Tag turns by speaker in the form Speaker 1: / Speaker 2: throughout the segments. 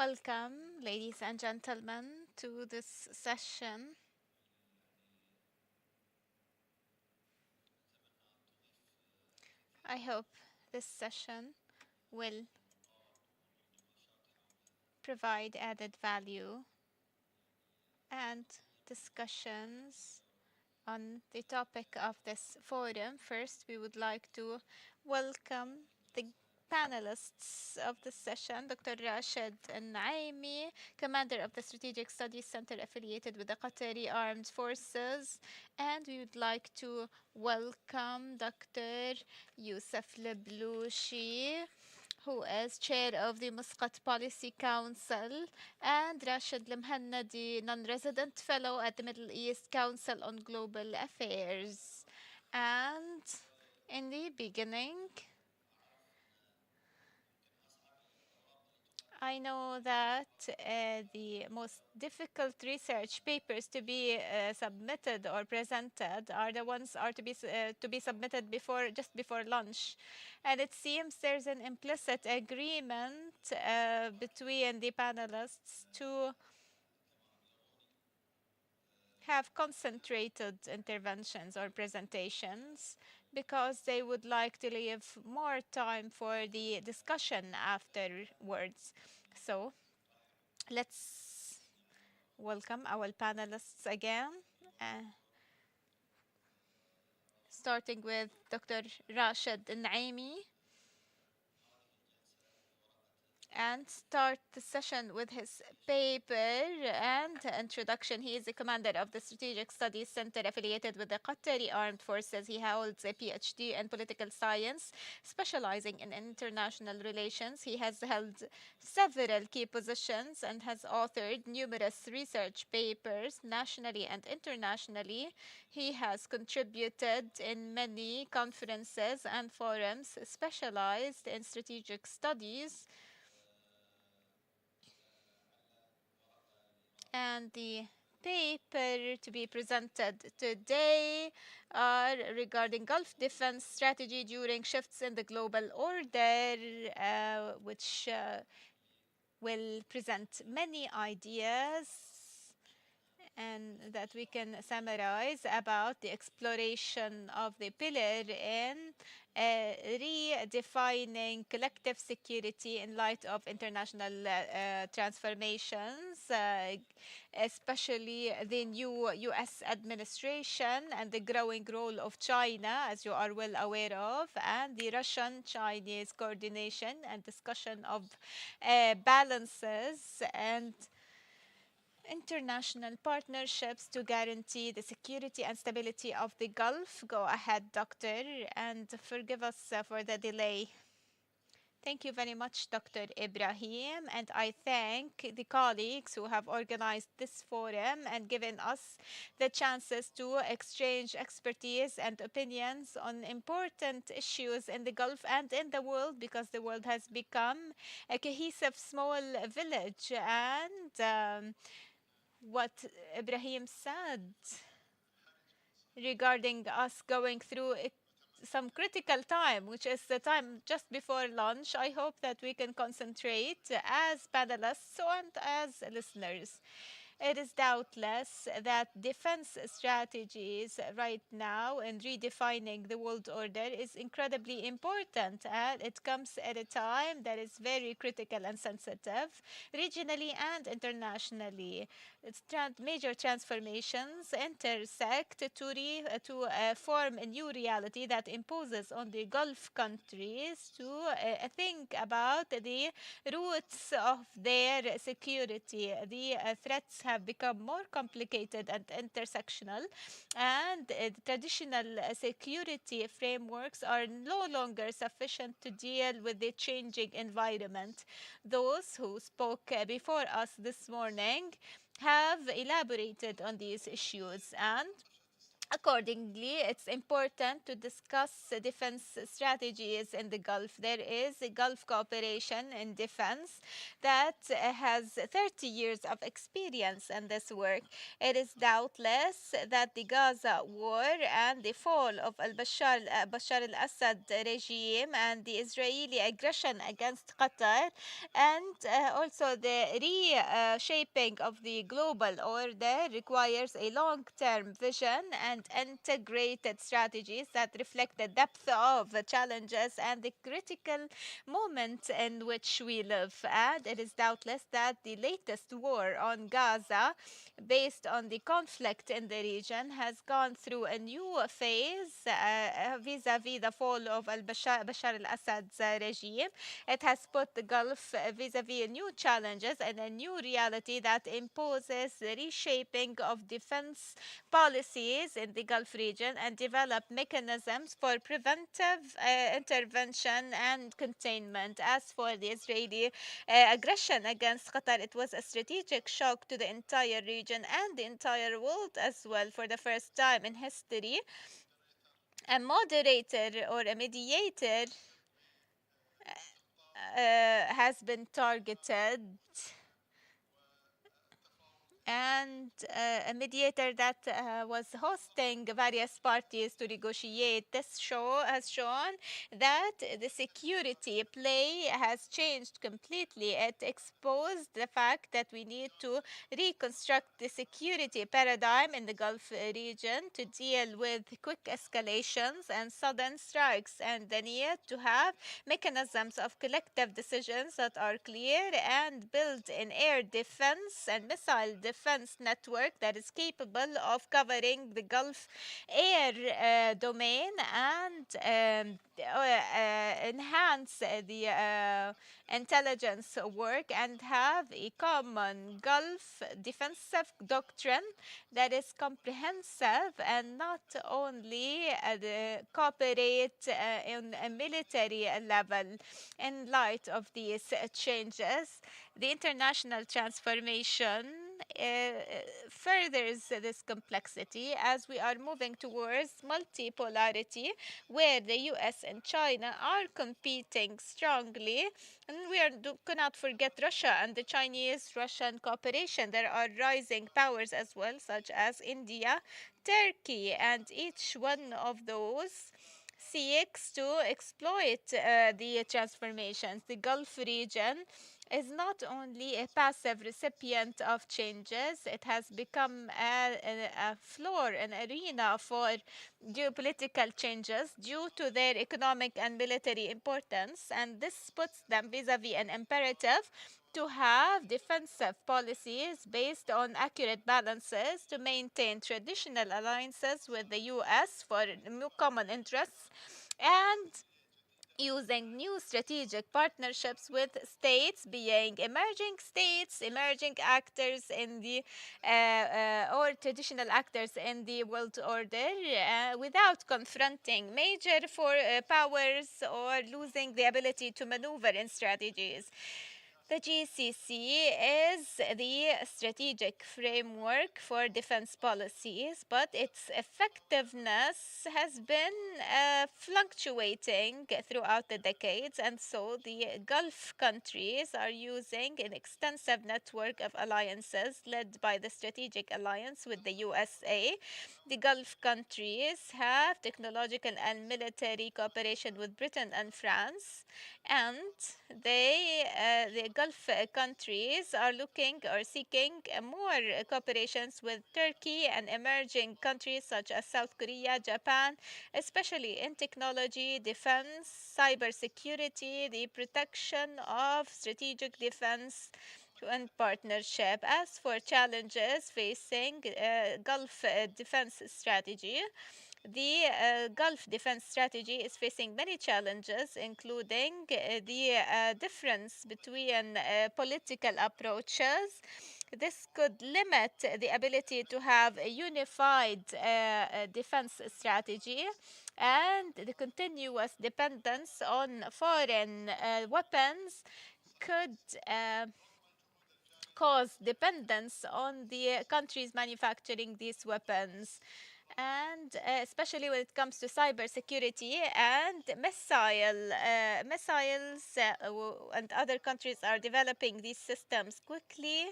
Speaker 1: Welcome, ladies and gentlemen, to this session. I hope this session will provide added value and discussions on the topic of this forum. First, we would like to welcome the panelists of this session, Dr. Rashid Naimi, commander of the Strategic Studies Center affiliated with the Qatari Armed Forces, and we would like to welcome Dr. Youssef Leblouchi, who is chair of the Muscat Policy Council, and Rashid Lemhannadi, non-resident fellow at the Middle East Council on Global Affairs. And in the beginning, I know that the most difficult research papers to be submitted or presented are the ones are to be submitted just before lunch, and it seems there's an implicit agreement between the panelists to have concentrated interventions or presentations because they would like to leave more time for the discussion afterwards. So let's welcome our panelists again, uh, starting with Dr. Rashid Naimi, and start the session with his paper and introduction. He is the commander of the Strategic Studies Center affiliated with the Qatari Armed Forces. He holds a PhD in political science, specializing in international relations. He has held several key positions and has authored numerous research papers nationally and internationally. He has contributed in many conferences and forums specialized in strategic studies, and the paper to be presented today are regarding Gulf defense strategy during shifts in the global order, which will present many ideas and that we can summarize about the exploration of the pillar in redefining collective security in light of international transformations, especially the new US administration and the growing role of China, as you are well aware of, and the Russian-Chinese coordination and discussion of balances and international partnerships to guarantee the security and stability of the Gulf. Go ahead, Doctor, and forgive us for the delay. Thank you very much, Dr. Ibrahim, and I thank the colleagues who have organized this forum and given us the chances to exchange expertise and opinions on important issues in the Gulf and in the world, because the world has become a cohesive small village. And what Ibrahim said regarding us going through some critical time, which is the time just before lunch. I hope that we can concentrate as panelists and as listeners. It is doubtless that defense strategies right now in redefining the world order is incredibly important, and it comes at a time that is very critical and sensitive regionally and internationally. Major transformations intersect to form a new reality that imposes on the Gulf countries to think about the roots of their security. The threats have become more complicated and intersectional, and traditional security frameworks are no longer sufficient to deal with the changing environment. Those who spoke before us this morning have elaborated on these issues, and Accordingly, it's important to discuss defense strategies in the Gulf. There is a Gulf cooperation in defense that has 30 years of experience in this work. It is doubtless that the Gaza war and the fall of Bashar al-Assad regime and the Israeli aggression against Qatar and also the reshaping of the global order requires a long term vision and integrated strategies that reflect the depth of the challenges and the critical moment in which we live. And it is doubtless that the latest war on Gaza, based on the conflict in the region, has gone through a new phase vis a vis the fall of Bashar al Assad's regime. It has put the Gulf vis a vis new challenges and a new reality that imposes the reshaping of defense policies in the Gulf region and develop mechanisms for preventive intervention and containment. As for the Israeli aggression against Qatar, it was a strategic shock to the entire region and the entire world as well. For the first time in history, a moderator or a mediator has been targeted and a mediator that was hosting various parties to negotiate. This show has shown that the security play has changed completely. It exposed the fact that we need to reconstruct the security paradigm in the Gulf region to deal with quick escalations and sudden strikes, and the need to have mechanisms of collective decisions that are clear and build in air defense and missile defense network that is capable of covering the Gulf air domain and enhance the intelligence work and have a common Gulf defensive doctrine that is comprehensive and not only cooperate in a military level. In light of these changes, the international transformation furthers this complexity as we are moving towards multipolarity, where the US and China are competing strongly. And cannot forget Russia and the Chinese Russian cooperation. There are rising powers as well, such as India, Turkey, and each one of those seeks to exploit the transformations. The Gulf region is not only a passive recipient of changes, it has become a floor, an arena for geopolitical changes due to their economic and military importance, and this puts them vis a vis an imperative to have defensive policies based on accurate balances to maintain traditional alliances with the US for common interests and using new strategic partnerships with states being emerging states, emerging actors in the or traditional actors in the world order without confronting major powers or losing the ability to maneuver in strategies. The GCC is the strategic framework for defense policies, but its effectiveness has been fluctuating throughout the decades, and so the Gulf countries are using an extensive network of alliances led by the Strategic Alliance with the USA. The Gulf countries have technological and military cooperation with Britain and France, and the Gulf countries are looking or seeking more cooperations with Turkey and emerging countries such as South Korea, Japan, especially in technology, defense, cybersecurity, the protection of strategic defense and partnership. As for challenges facing Gulf defense strategy, the Gulf defense strategy is facing many challenges, including the difference between political approaches. This could limit the ability to have a unified defense strategy, and the continuous dependence on foreign weapons could cause dependence on the countries manufacturing these weapons. and especially when it comes to cybersecurity and missiles, and other countries are developing these systems quickly,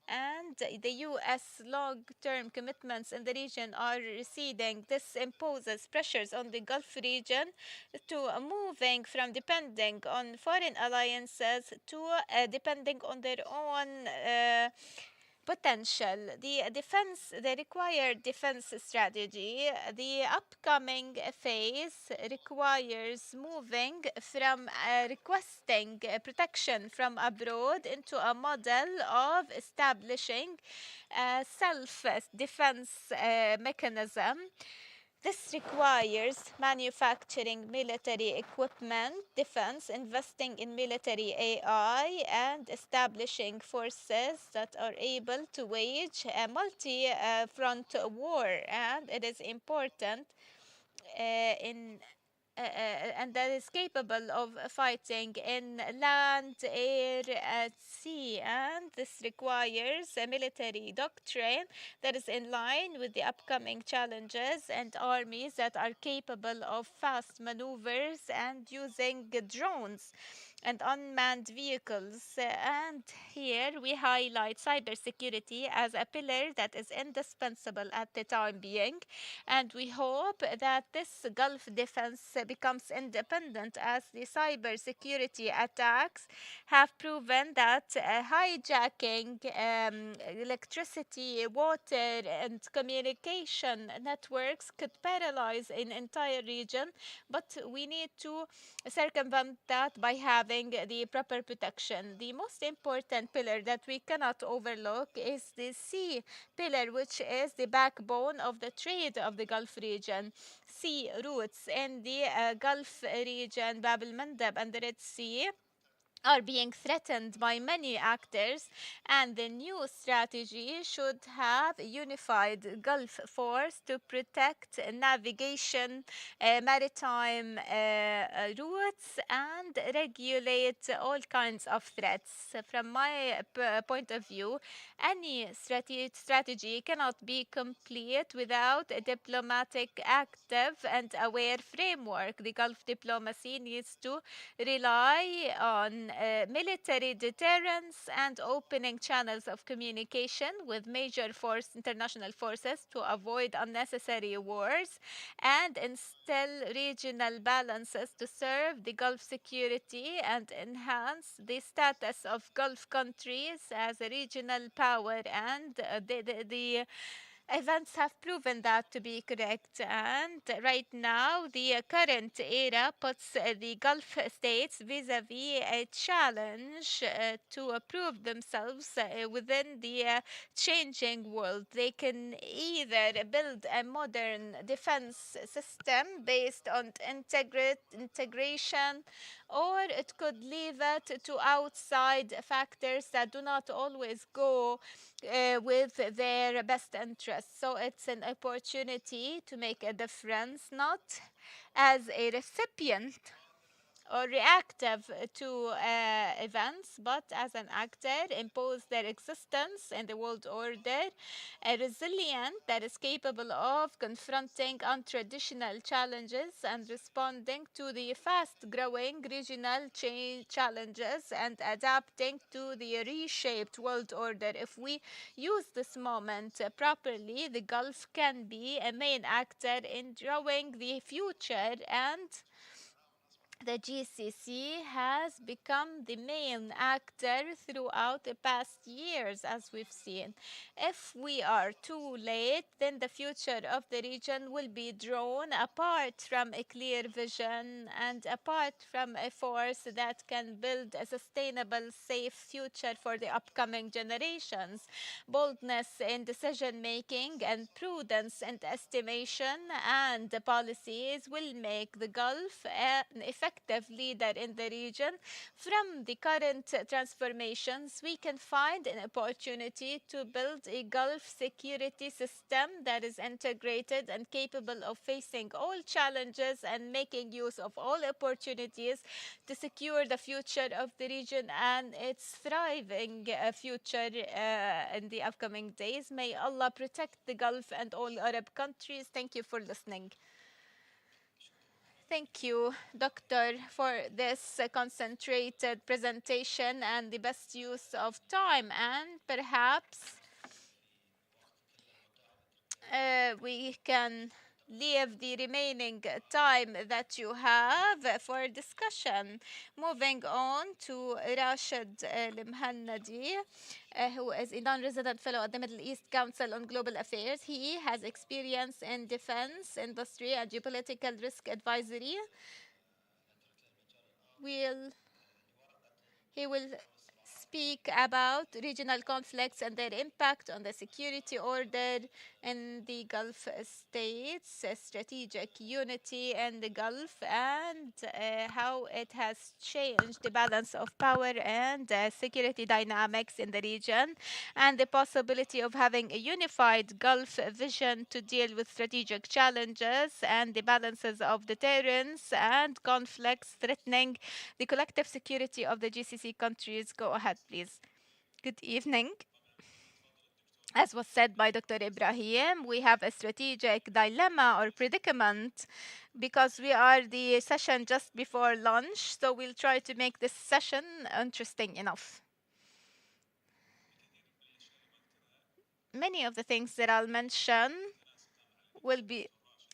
Speaker 1: and the U.S. long-term commitments in the region are receding. This imposes pressures on the Gulf region to moving from depending on foreign alliances to depending on their own potential. The required defense strategy, the upcoming phase requires moving from requesting protection from abroad into a model of establishing a self defense mechanism. This requires manufacturing military equipment, defense, investing in military AI, and establishing forces that are able to wage a multi front war. And it is important in and that is capable of fighting in land, air, at sea. And this requires a military doctrine that is in line with the upcoming challenges and armies that are capable of fast maneuvers and using drones and unmanned vehicles. And here we highlight cybersecurity as a pillar that is indispensable at the time being. And we hope that this Gulf defense becomes independent, as the cybersecurity attacks have proven that hijacking electricity, water, and communication networks could paralyze an entire region. But we need to circumvent that by having the proper protection. The most important pillar that we cannot overlook is the sea pillar, which is the backbone of the trade of the Gulf region. Sea routes in the Gulf region, Bab el Mandeb and the Red Sea, are being threatened by many actors, and the new strategy should have a unified Gulf force to protect navigation, maritime routes, and regulate all kinds of threats. From my point of view, any strategy cannot be complete without a diplomatic, active, and aware framework. The Gulf diplomacy needs to rely on military deterrence and opening channels of communication with major international forces to avoid unnecessary wars and instill regional balances to serve the Gulf security and enhance the status of Gulf countries as a regional power. And the events have proven that to be correct. And right now, the current era puts the Gulf states vis a vis a challenge to prove themselves within the changing world. They can either build a modern defense system based on integration, or it could leave it to outside factors that do not always go with their best interests. So it's an opportunity to make a difference, not as a recipient or reactive to events, but as an actor, impose their existence in the world order, a resilient that is capable of confronting untraditional challenges and responding to the fast growing regional challenges and adapting to the reshaped world order. If we use this moment properly, the Gulf can be a main actor in drawing the future, and the GCC has become the main actor throughout the past years, as we've seen. If we are too late, then the future of the region will be drawn apart from a clear vision and apart from a force that can build a sustainable, safe future for the upcoming generations. Boldness in decision making and prudence in estimation and policies will make the Gulf an effective effective leader in the region. From the current transformations, we can find an opportunity to build a Gulf security system that is integrated and capable of facing all challenges and making use of all opportunities to secure the future of the region and its thriving future in the upcoming days. May Allah protect the Gulf and all Arab countries. Thank you for listening. Thank you, Doctor, for this concentrated presentation and the best use of time. And perhaps we can leave the remaining time that you have for discussion. Moving on to Rashid Al-Mhannadi, who is a non-resident fellow at the Middle East Council on Global Affairs. He has experience in defense, industry, and geopolitical risk advisory. Will He will speak about regional conflicts and their impact on the security order in the Gulf states, strategic unity in the Gulf, and how it has changed the balance of power and security dynamics in the region, and the possibility of having a unified Gulf vision to deal with strategic challenges and the balances of deterrence and conflicts threatening the collective security of the GCC countries. Go ahead, please. Good evening. As was said by Dr. Ibrahim, we have a strategic dilemma or predicament because we are the session just before lunch, so we'll try to make this session interesting enough. Many of the things that I'll mention will be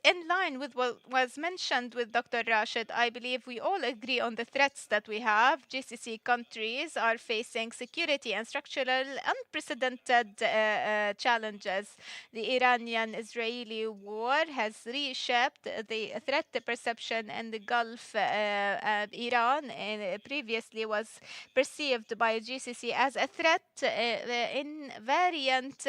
Speaker 1: in line with what was mentioned with Dr. Rashid. I believe we all agree on the threats that we have. GCC countries are facing security and structural unprecedented challenges. The Iranian Israeli war has reshaped the threat perception in the Gulf. Iran previously was perceived by GCC as a threat in variant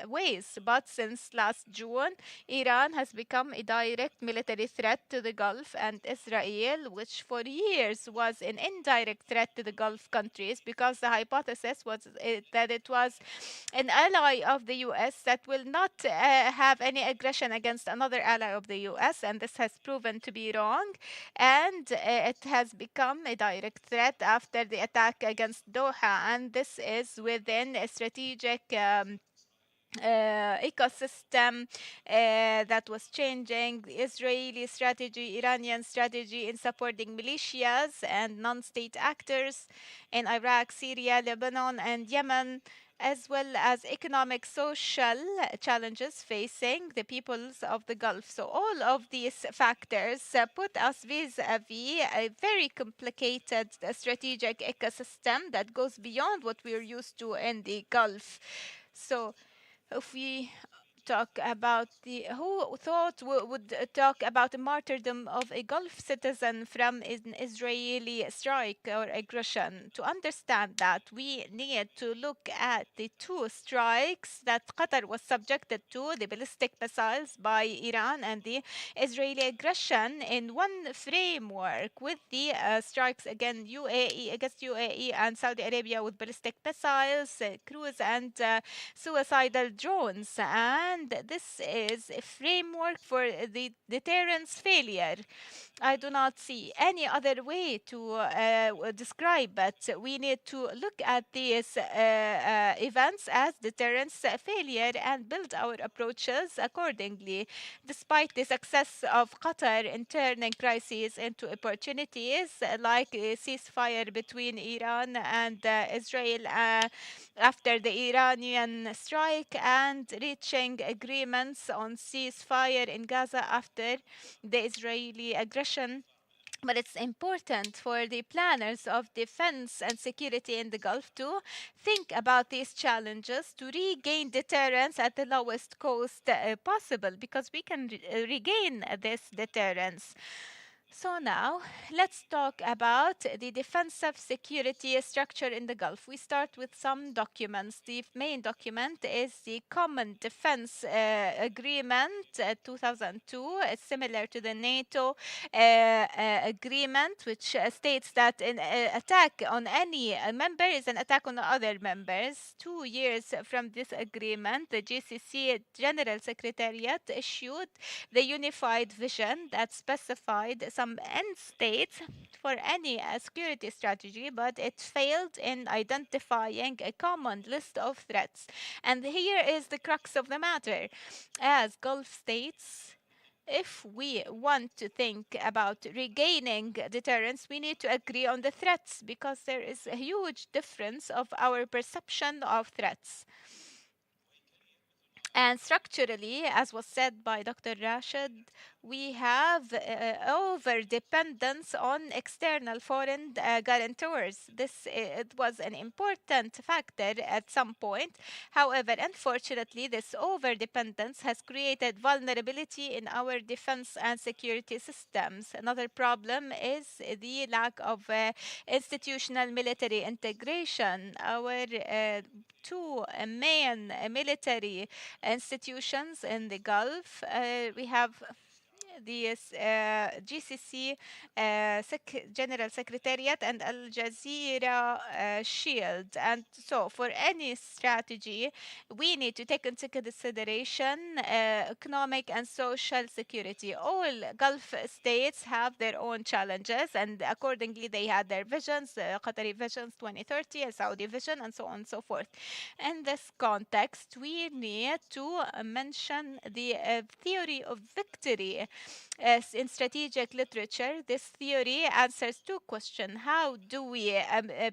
Speaker 1: ways, but since last June, Iran has become a direct military threat to the Gulf, and Israel, which for years was an indirect threat to the Gulf countries, because the hypothesis was that it was an ally of the US that will not have any aggression against another ally of the US, and this has proven to be wrong. And it has become a direct threat after the attack against Doha, and this is within a strategic ecosystem that was changing. The Israeli strategy, Iranian strategy in supporting militias and non state actors in Iraq, Syria, Lebanon, and Yemen, as well as economic, social challenges facing the peoples of the Gulf. So, all of these factors put us vis a vis a very complicated strategic ecosystem that goes beyond what we're used to in the Gulf. So, if we talk about the who thought would talk about the martyrdom of a Gulf citizen from an Israeli strike or aggression. To understand that, we need to look at the two strikes that Qatar was subjected to, the ballistic missiles by Iran and the Israeli aggression, in one framework, with the strikes against UAE and Saudi Arabia with ballistic missiles, cruise and suicidal drones. And this is a framework for the deterrence failure. I do not see any other way to describe it. We need to look at these events as deterrence failure and build our approaches accordingly. Despite the success of Qatar in turning crises into opportunities, like a ceasefire between Iran and Israel after the Iranian strike, and reaching agreements on ceasefire in Gaza after the Israeli aggression. But it's important for the planners of defense and security in the Gulf to think about these challenges to regain deterrence at the lowest cost possible, because we can regain this deterrence. So now let's talk about the defensive security structure in the Gulf. We start with some documents. The main document is the Common Defense Agreement 2002. It's similar to the NATO agreement, which states that an attack on any member is an attack on other members. 2 years from this agreement, the GCC General Secretariat issued the unified vision that specified some end states for any security strategy, but it failed in identifying a common list of threats. And here is the crux of the matter. As Gulf states, if we want to think about regaining deterrence, we need to agree on the threats because there is a huge difference of our perception of threats. And structurally, as was said by Dr. Rashid, we have over dependence on external foreign guarantors. It was an important factor at some point. However, unfortunately, this over dependence has created vulnerability in our defense and security systems. Another problem is the lack of institutional military integration. Our two main military institutions in the Gulf. We have the GCC General Secretariat and Al Jazeera Shield. And so, for any strategy, we need to take into consideration economic and social security. All Gulf states have their own challenges, and accordingly, they had their visions, Qatari visions 2030, a Saudi vision, and so on and so forth. In this context, we need to mention the theory of victory. As in strategic literature, this theory answers two questions. How do we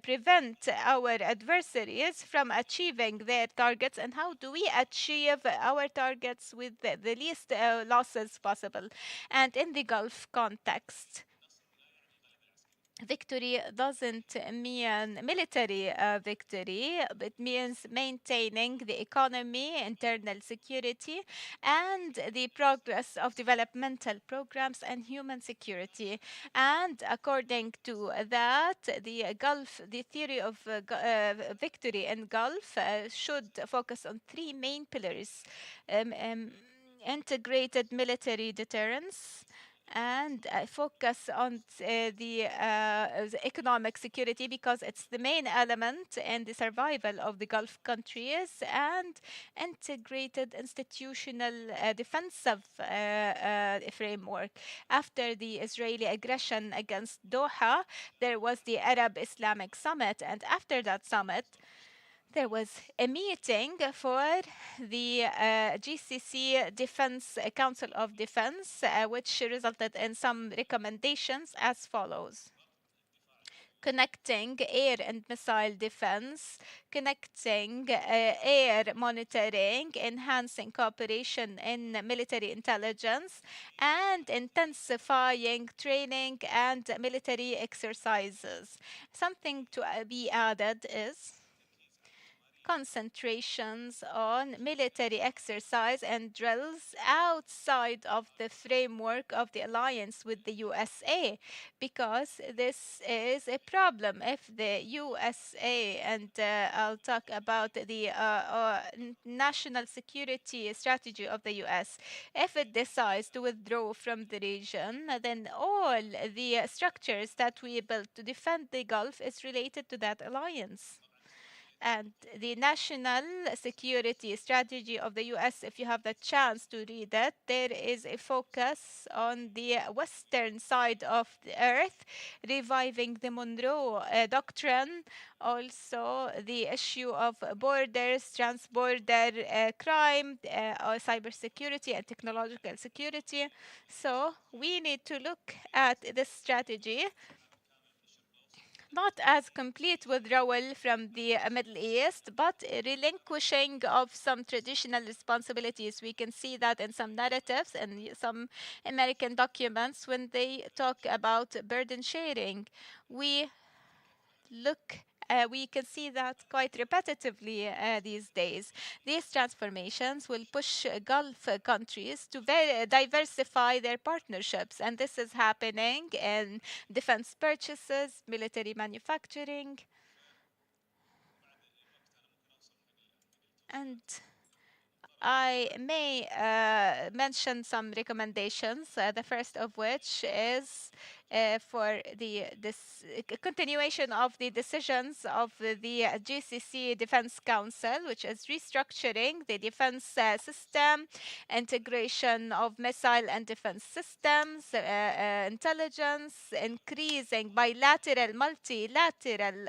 Speaker 1: prevent our adversaries from achieving their targets, and how do we achieve our targets with the least losses possible? And in the Gulf context, victory doesn't mean military victory. It means maintaining the economy, internal security, and the progress of developmental programs and human security. And according to that, the theory of victory in Gulf should focus on three main pillars: um, um, integrated military deterrence, and focus on the economic security because it's the main element in the survival of the Gulf countries, and integrated institutional defensive framework. After the Israeli aggression against Doha, there was the Arab Islamic Summit, and after that summit, there was a meeting for the GCC Defense Council of Defense, which resulted in some recommendations as follows: connecting air and missile defense, connecting air monitoring, enhancing cooperation in military intelligence, and intensifying training and military exercises. Something to be added is concentrations on military exercise and drills outside of the framework of the alliance with the USA, because this is a problem. If the USA, and I'll talk about the national security strategy of the US, if it decides to withdraw from the region, then all the structures that we built to defend the Gulf is related to that alliance. And the national security strategy of the US, if you have the chance to read it, there is a focus on the western side of the earth, reviving the Monroe Doctrine, also the issue of borders, transborder crime, cybersecurity, and technological security. So we need to look at this strategy not as complete withdrawal from the Middle East, but a relinquishing of some traditional responsibilities. We can see that in some narratives and some American documents when they talk about burden sharing. We look We can see that quite repetitively these days. These transformations will push Gulf countries to diversify their partnerships, and this is happening in defense purchases, military manufacturing, and I may mention some recommendations. The first of which is for the this continuation of the decisions of the GCC Defense Council, which is restructuring the defense system, integration of missile and defense systems, intelligence, increasing bilateral, multilateral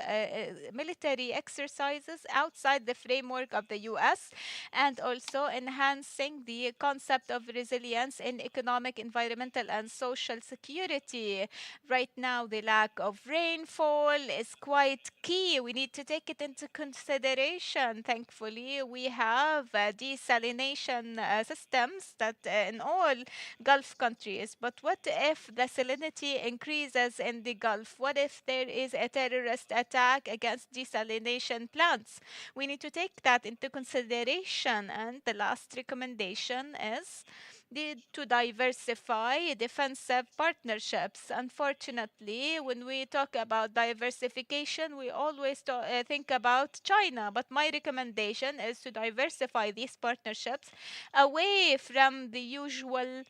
Speaker 1: military exercises outside the framework of the US, and also enhancing the concept of resilience in economic, environmental, and social security. Right now, the lack of rainfall is quite key. We need to take it into consideration. Thankfully, we have desalination systems that in all Gulf countries. But what if the salinity increases in the Gulf? What if there is a terrorist attack against desalination plants? We need to take that into consideration. And the last recommendation is to diversify defensive partnerships. Unfortunately, when we talk about diversification, we always think about China. But my recommendation is to diversify these partnerships away from the usual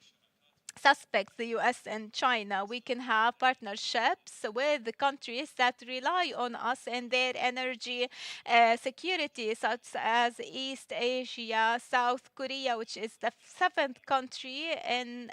Speaker 1: suspects, the US and China. We can have partnerships with the countries that rely on us in their energy security, such as East Asia, South Korea, which is the seventh country in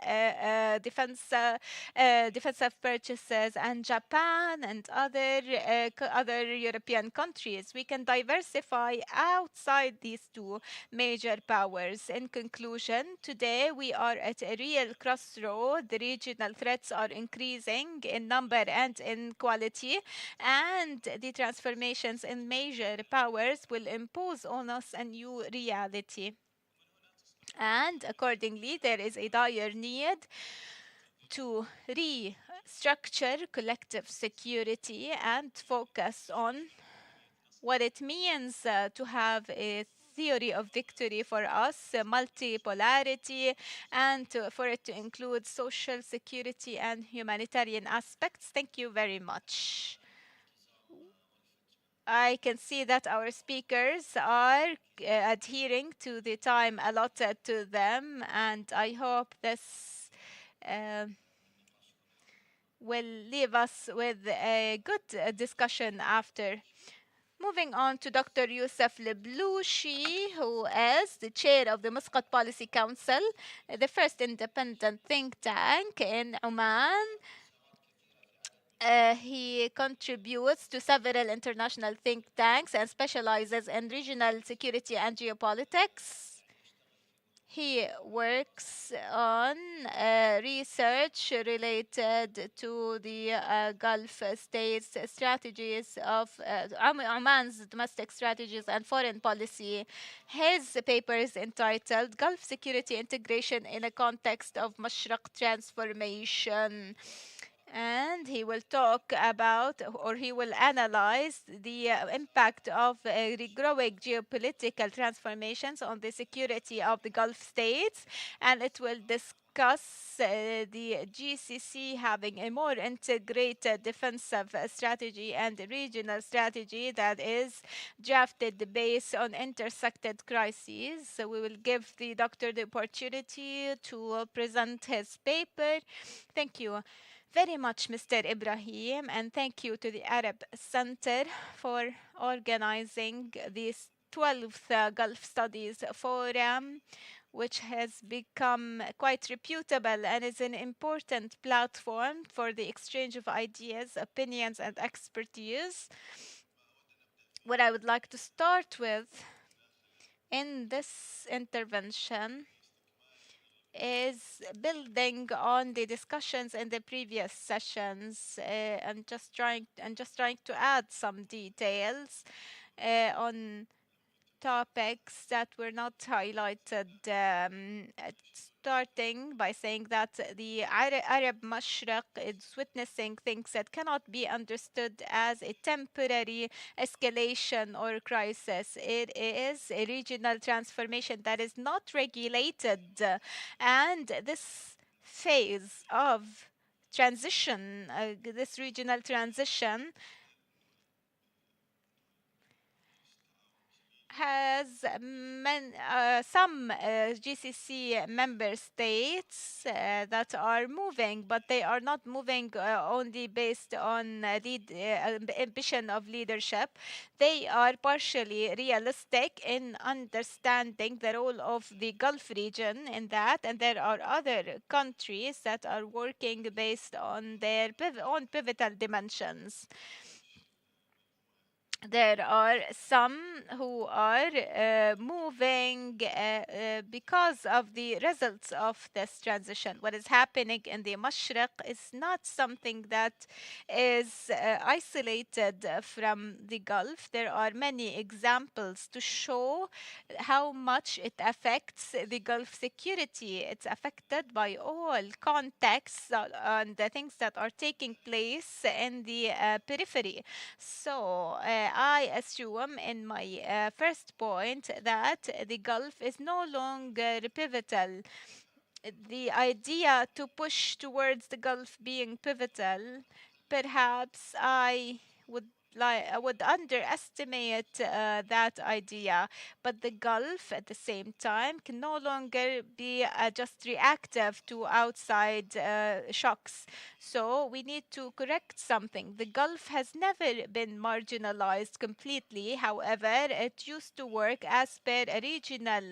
Speaker 1: defensive purchases, and Japan and other European countries. We can diversify outside these two major powers. In conclusion, today we are at a real crossroad. The regional threats are increasing in number and in quality, and the transformations in major powers will impose on us a new reality. And accordingly, there is a dire need to restructure collective security and focus on what it means to have a theory of victory for us, multipolarity, and for it to include social security and humanitarian aspects. Thank you very much. I can see that our speakers are adhering to the time allotted to them, and I hope this uh, will leave us with a good discussion after. Moving on to Dr. Youssef Leblouchi, who is the chair of the Muscat Policy Council, the first independent think tank in Oman. He contributes to several international think tanks and specializes in regional security and geopolitics. He works on research related to the Gulf states' strategies of Oman's domestic strategies and foreign policy. His paper is entitled Gulf Security Integration in a Context of Mashreq Transformation, and he will talk about, or he will analyze the impact of growing geopolitical transformations on the security of the Gulf states, and it will discuss the GCC having a more integrated defensive strategy and regional strategy that is drafted based on intersected crises. So we will give the doctor the opportunity to present his paper. Thank you very much, Mr. Ibrahim, and thank you to the Arab Center for organizing this 12th Gulf Studies Forum, which has become quite reputable and is an important platform for the exchange of ideas, opinions, and expertise. What I would like to start with in this intervention is building on the discussions in the previous sessions, and just trying to add some details on topics that were not highlighted, starting by saying that the Arab Mashreq is witnessing things that cannot be understood as a temporary escalation or crisis. It is a regional transformation that is not regulated, and this phase of transition, this regional transition, has some GCC member states that are moving, but they are not moving only based on ambition of leadership. They are partially realistic in understanding the role of the Gulf region in that, and there are other countries that are working based on their own pivotal dimensions. There are some who are moving because of the results of this transition. What is happening in the Mashriq is not something that is isolated from the Gulf. There are many examples to show how much it affects the Gulf security. It's affected by all contexts and the things that are taking place in the periphery. So, I assume in my first point that the Gulf is no longer pivotal. The idea to push towards the Gulf being pivotal, perhaps I would underestimate that idea. But the Gulf, at the same time, can no longer be just reactive to outside shocks. So we need to correct something. The Gulf has never been marginalized completely. However, it used to work as per a regional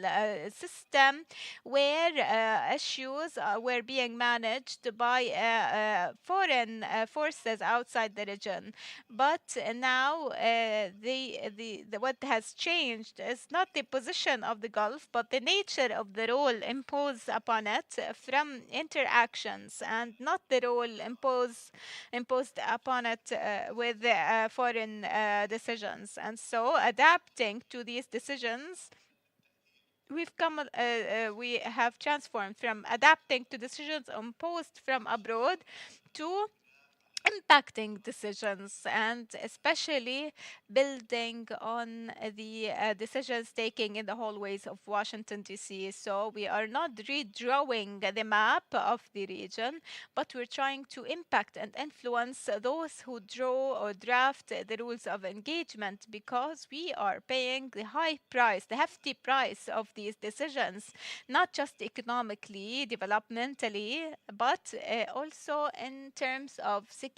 Speaker 1: system where issues were being managed by foreign forces outside the region. But now the what has changed is not the position of the Gulf, but the nature of the role imposed upon it from interactions, and not the role imposed upon it with foreign decisions. And so, adapting to these decisions, we have transformed from adapting to decisions imposed from abroad to impacting decisions, and especially building on the decisions taking in the hallways of Washington, D.C. So we are not redrawing the map of the region, but we're trying to impact and influence those who draw or draft the rules of engagement, because we are paying the high price, the hefty price of these decisions, not just economically, developmentally, but also in terms of security.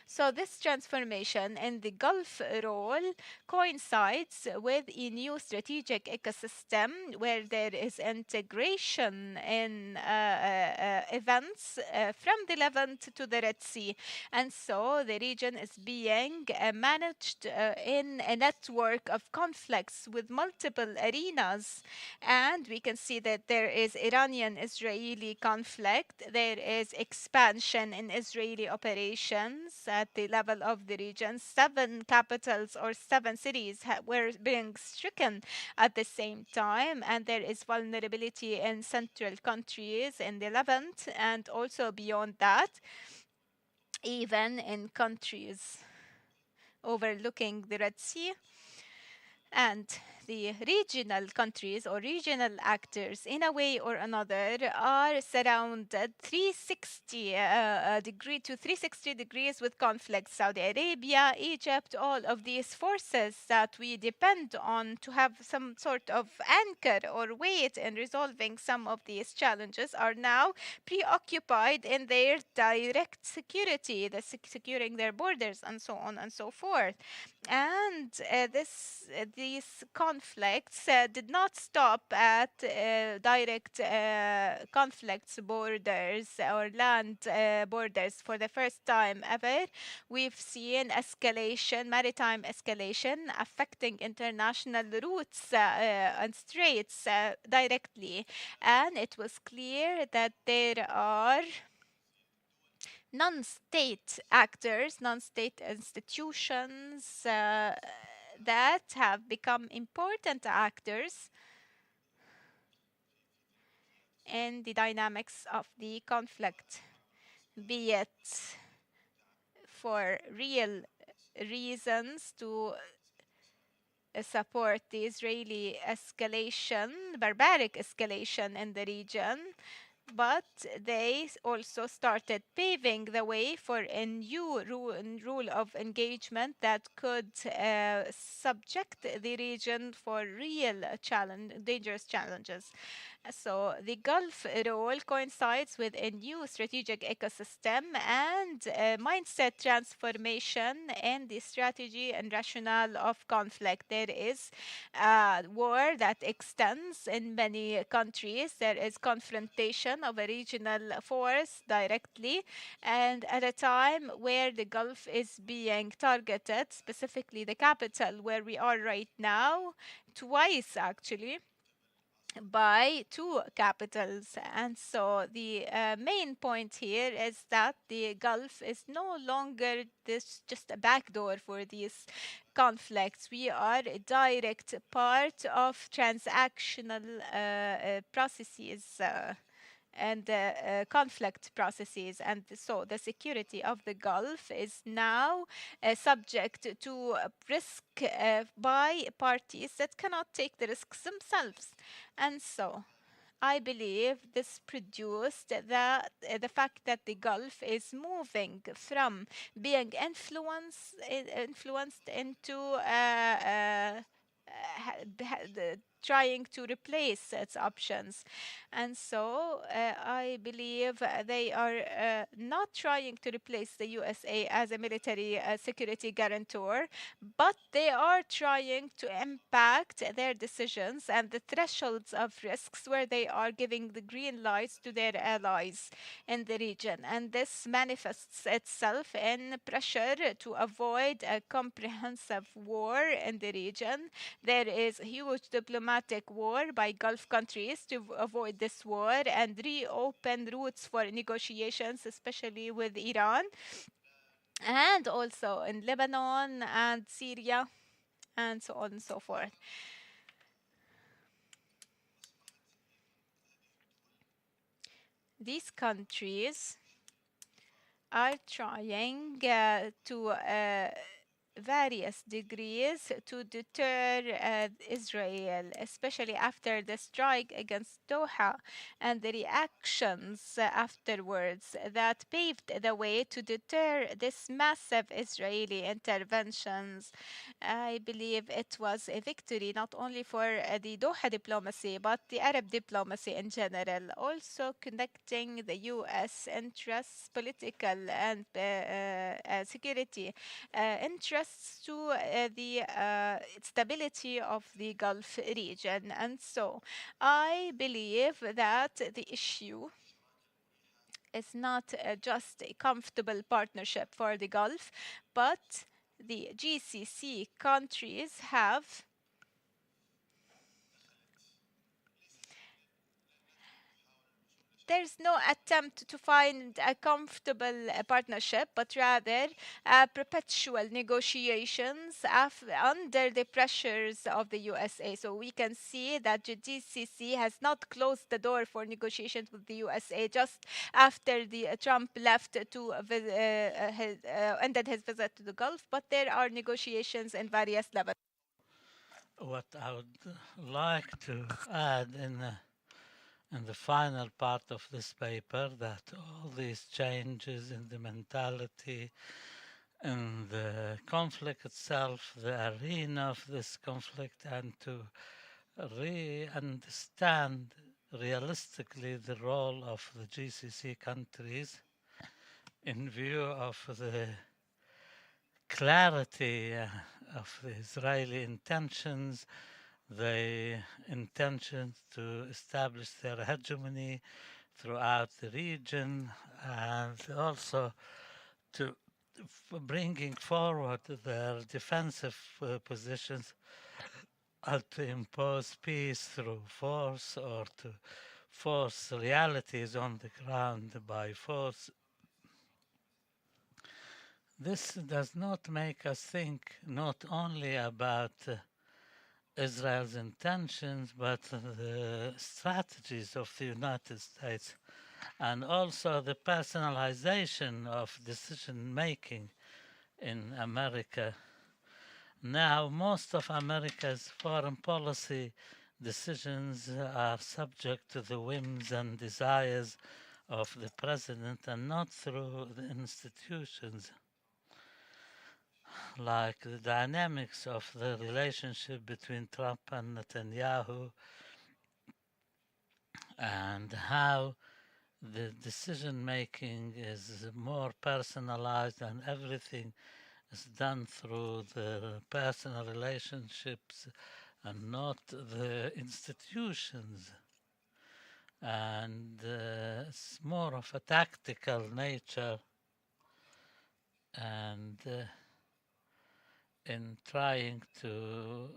Speaker 1: So, this transformation in the Gulf role coincides with a new strategic ecosystem where there is integration in events from the Levant to the Red Sea. And so the region is being managed in a network of conflicts with multiple arenas. And we can see that there is Iranian Israeli conflict, there is expansion in Israeli operations at the level of the region. Seven capitals or seven cities were being stricken at the same time, and there is vulnerability in central countries in the Levant, and also beyond that, even in countries overlooking the Red Sea. And the regional countries or regional actors, in a way or another, are surrounded 360 degree to 360 degrees with conflict. Saudi Arabia, Egypt, all of these forces that we depend on to have some sort of anchor or weight in resolving some of these challenges, are now preoccupied in their direct security, securing their borders, and so on and so forth. And these conflicts did not stop at direct conflicts borders or land borders. For the first time ever, we've seen escalation, maritime escalation, affecting international routes and straits directly. And it was clear that there are non state actors, non state institutions that have become important actors in the dynamics of the conflict, be it for real reasons to support the Israeli escalation, barbaric escalation in the region, but they also started paving the way for a new rule of engagement that could subject the region for real dangerous challenges. So the Gulf role coincides with a new strategic ecosystem and mindset transformation in the strategy and rationale of conflict. There is war that extends in many countries. There is confrontation of a regional force directly, and at a time where the Gulf is being targeted, specifically the capital where we are right now, twice actually by two capitals. And so the main point here is that the Gulf is no longer this just a backdoor for these conflicts. We are a direct part of transactional processes. And conflict processes. And so the security of the Gulf is now subject to risk by parties that cannot take the risks themselves. And so I believe this produced the fact that the Gulf is moving from being influenced into trying to replace its options. And so I believe they are not trying to replace the USA as a military security guarantor, but they are trying to impact their decisions and the thresholds of risks where they are giving the green lights to their allies in the region. And this manifests itself in pressure to avoid a comprehensive war in the region. There is a huge diplomatic war by Gulf countries to avoid this war and reopen routes for negotiations, especially with Iran, and also in Lebanon and Syria, and so on and so forth. These countries are trying to various degrees to deter Israel, especially after the strike against Doha and the reactions afterwards that paved the way to deter this massive Israeli interventions. I believe it was a victory not only for the Doha diplomacy but the Arab diplomacy in general, also connecting the US interests, political and security interests to the stability of the Gulf region. And so I believe that the issue is not just a comfortable partnership for the Gulf, but the GCC countries have there's no attempt to find a comfortable partnership, but rather perpetual negotiations under the pressures of the USA. So we can see that the GCC has not closed the door for negotiations with the USA just after the Trump left to ended his visit to the Gulf, but there are negotiations in various levels.
Speaker 2: What I would like to add in the final part of this paper that all these changes in the mentality in the conflict itself, the arena of this conflict, and to understand realistically the role of the GCC countries in view of the clarity of the Israeli intentions, the intention to establish their hegemony throughout the region, and also to bringing forward their defensive positions to impose peace through force or to force realities on the ground by force. this does not make us think not only about Israel's intentions, but the strategies of the United States and also the personalization of decision making in America. Now, most of America's foreign policy decisions are subject to the whims and desires of the president and not through the institutions, like the dynamics of the relationship between Trump and Netanyahu and how the decision making is more personalized and everything is done through the personal relationships and not the institutions. And it's more of a tactical nature and in trying to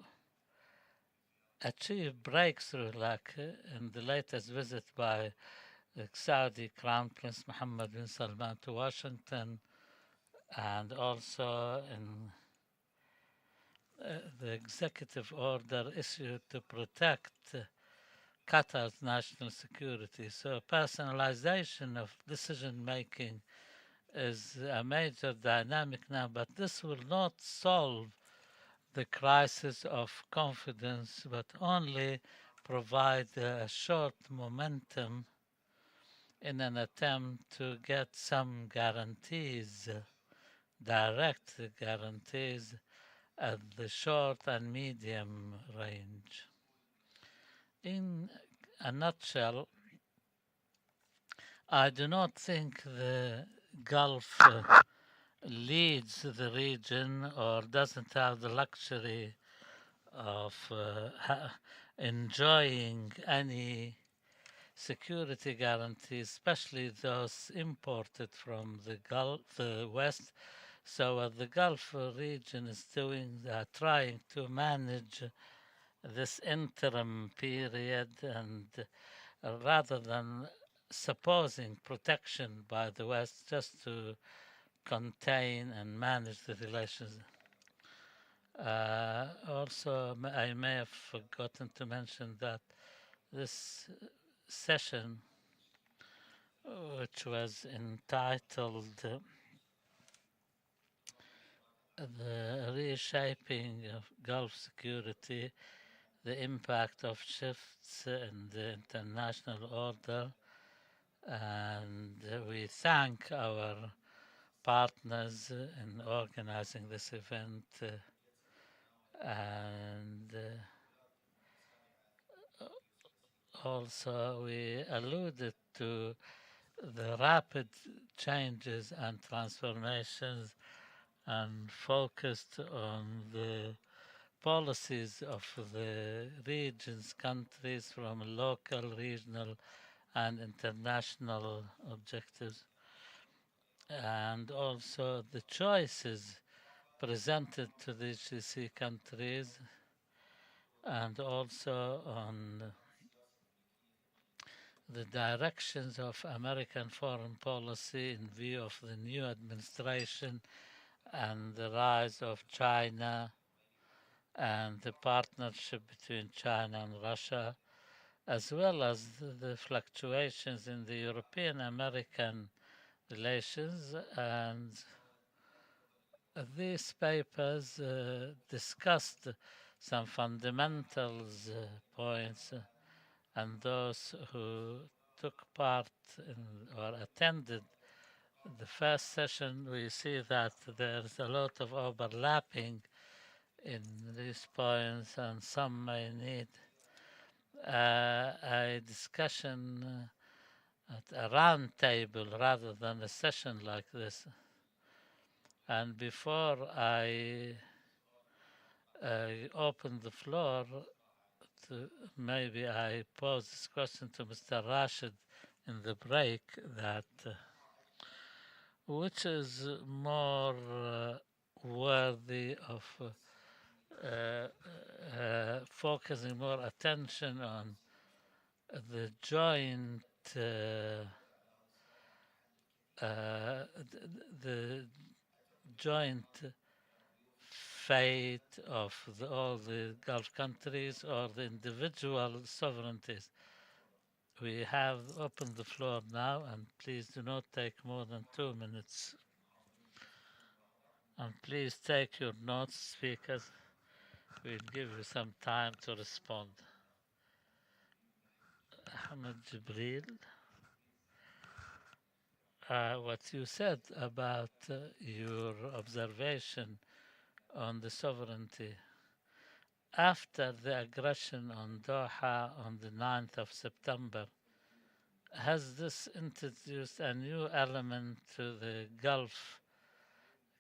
Speaker 2: achieve breakthrough, like in the latest visit by the Saudi Crown Prince Mohammed bin Salman to Washington, and also in the executive order issued to protect Qatar's national security. So, personalization of decision making is a major dynamic now, but this will not solve the crisis of confidence, but only provide a short momentum in an attempt to get some guarantees, direct guarantees at the short and medium range. In a nutshell, I do not think the Gulf leads the region or doesn't have the luxury of enjoying any security guarantees, especially those imported from the Gulf, the West. So what the Gulf region is doing, they are trying to manage this interim period, and rather than supposing protection by the West, just to contain and manage the relations. Also, I may have forgotten to mention that this session, which was entitled The Reshaping of Gulf Security, the Impact of Shifts in the International Order, and we thank our partners in organizing this event, and also we alluded to the rapid changes and transformations and focused on the policies of the region's countries from local, regional, and international objectives, and also the choices presented to the GCC countries, and also on the directions of American foreign policy in view of the new administration and the rise of China and the partnership between China and Russia, as well as the fluctuations in the European American relations. And these papers discussed some fundamentals points, and those who took part in, or attended the first session, we see that there's a lot of overlapping in these points, and some may need a discussion at a round table rather than a session like this. And before I open the floor, maybe I pose this question to Mr. Rashid in the break, that which is more worthy of focusing more attention on the joint uh, the joint fate of all the Gulf countries or the individual sovereignties. We have opened the floor now, and please do not take more than 2 minutes. And please take your notes, speakers. We'll give you some time to respond. Ahmed Jibril, what you said about your observation on the sovereignty after the aggression on Doha on the 9th of September, has this introduced a new element to the Gulf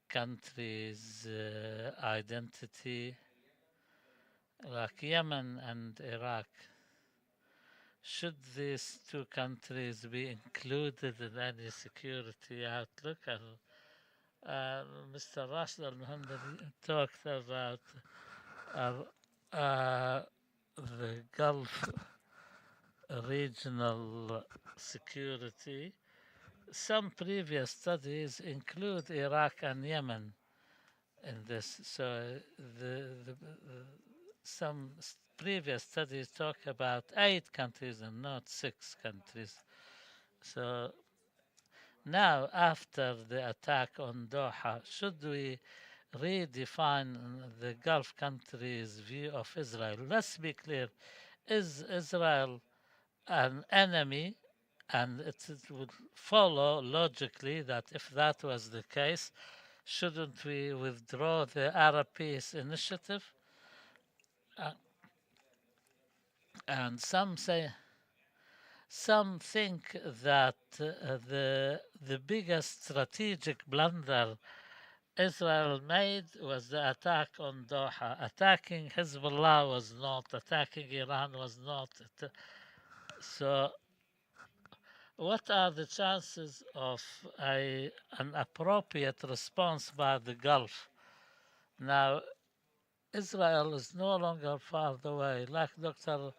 Speaker 2: countries' identity, like Yemen and Iraq? Should these two countries be included in any security outlook? And Mr. Rashid Al Muhammad talked about uh, uh, the Gulf regional security. Some previous studies include Iraq and Yemen in this. So some previous studies talk about 8 countries and not 6 countries. So now, after the attack on Doha, should we redefine the Gulf countries' view of Israel? Let's be clear. Is Israel an enemy? And it would follow logically that if that was the case, shouldn't we withdraw the Arab Peace Initiative? Uh, and some think that the biggest strategic blunder Israel made was the attack on Doha. Attacking Hezbollah was not, attacking Iran was not. So, what are the chances of an appropriate response by the Gulf? Now, Israel is no longer far away. Like Dr.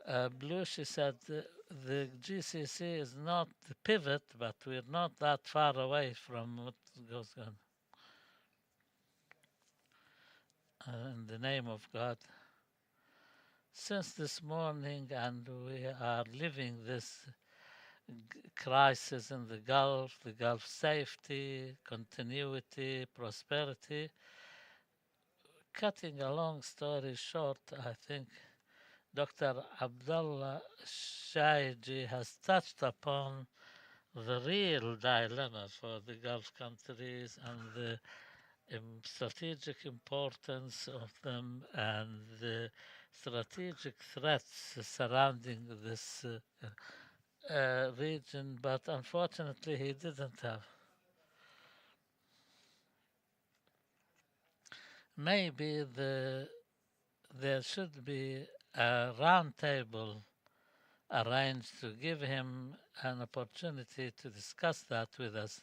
Speaker 2: Belushi said, the GCC is not the pivot, but we're not that far away from what goes on. In the name of God, since this morning, and we are living this crisis in the Gulf safety, continuity, prosperity. Cutting a long story short, I think Dr. Abdullah Shaiji has touched upon the real dilemma for the Gulf countries and the strategic importance of them and the strategic threats surrounding this region, but unfortunately he didn't have. Maybe there should be a round table arranged to give him an opportunity to discuss that with us.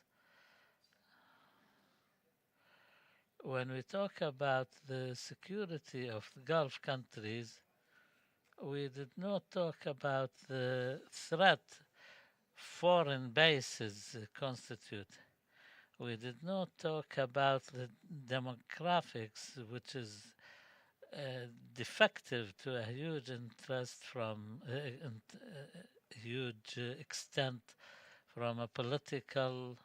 Speaker 2: When we talk about the security of the Gulf countries, we did not talk about the threat foreign bases constitute. We did not talk about the demographics, which is defective to a huge interest from huge extent from a political,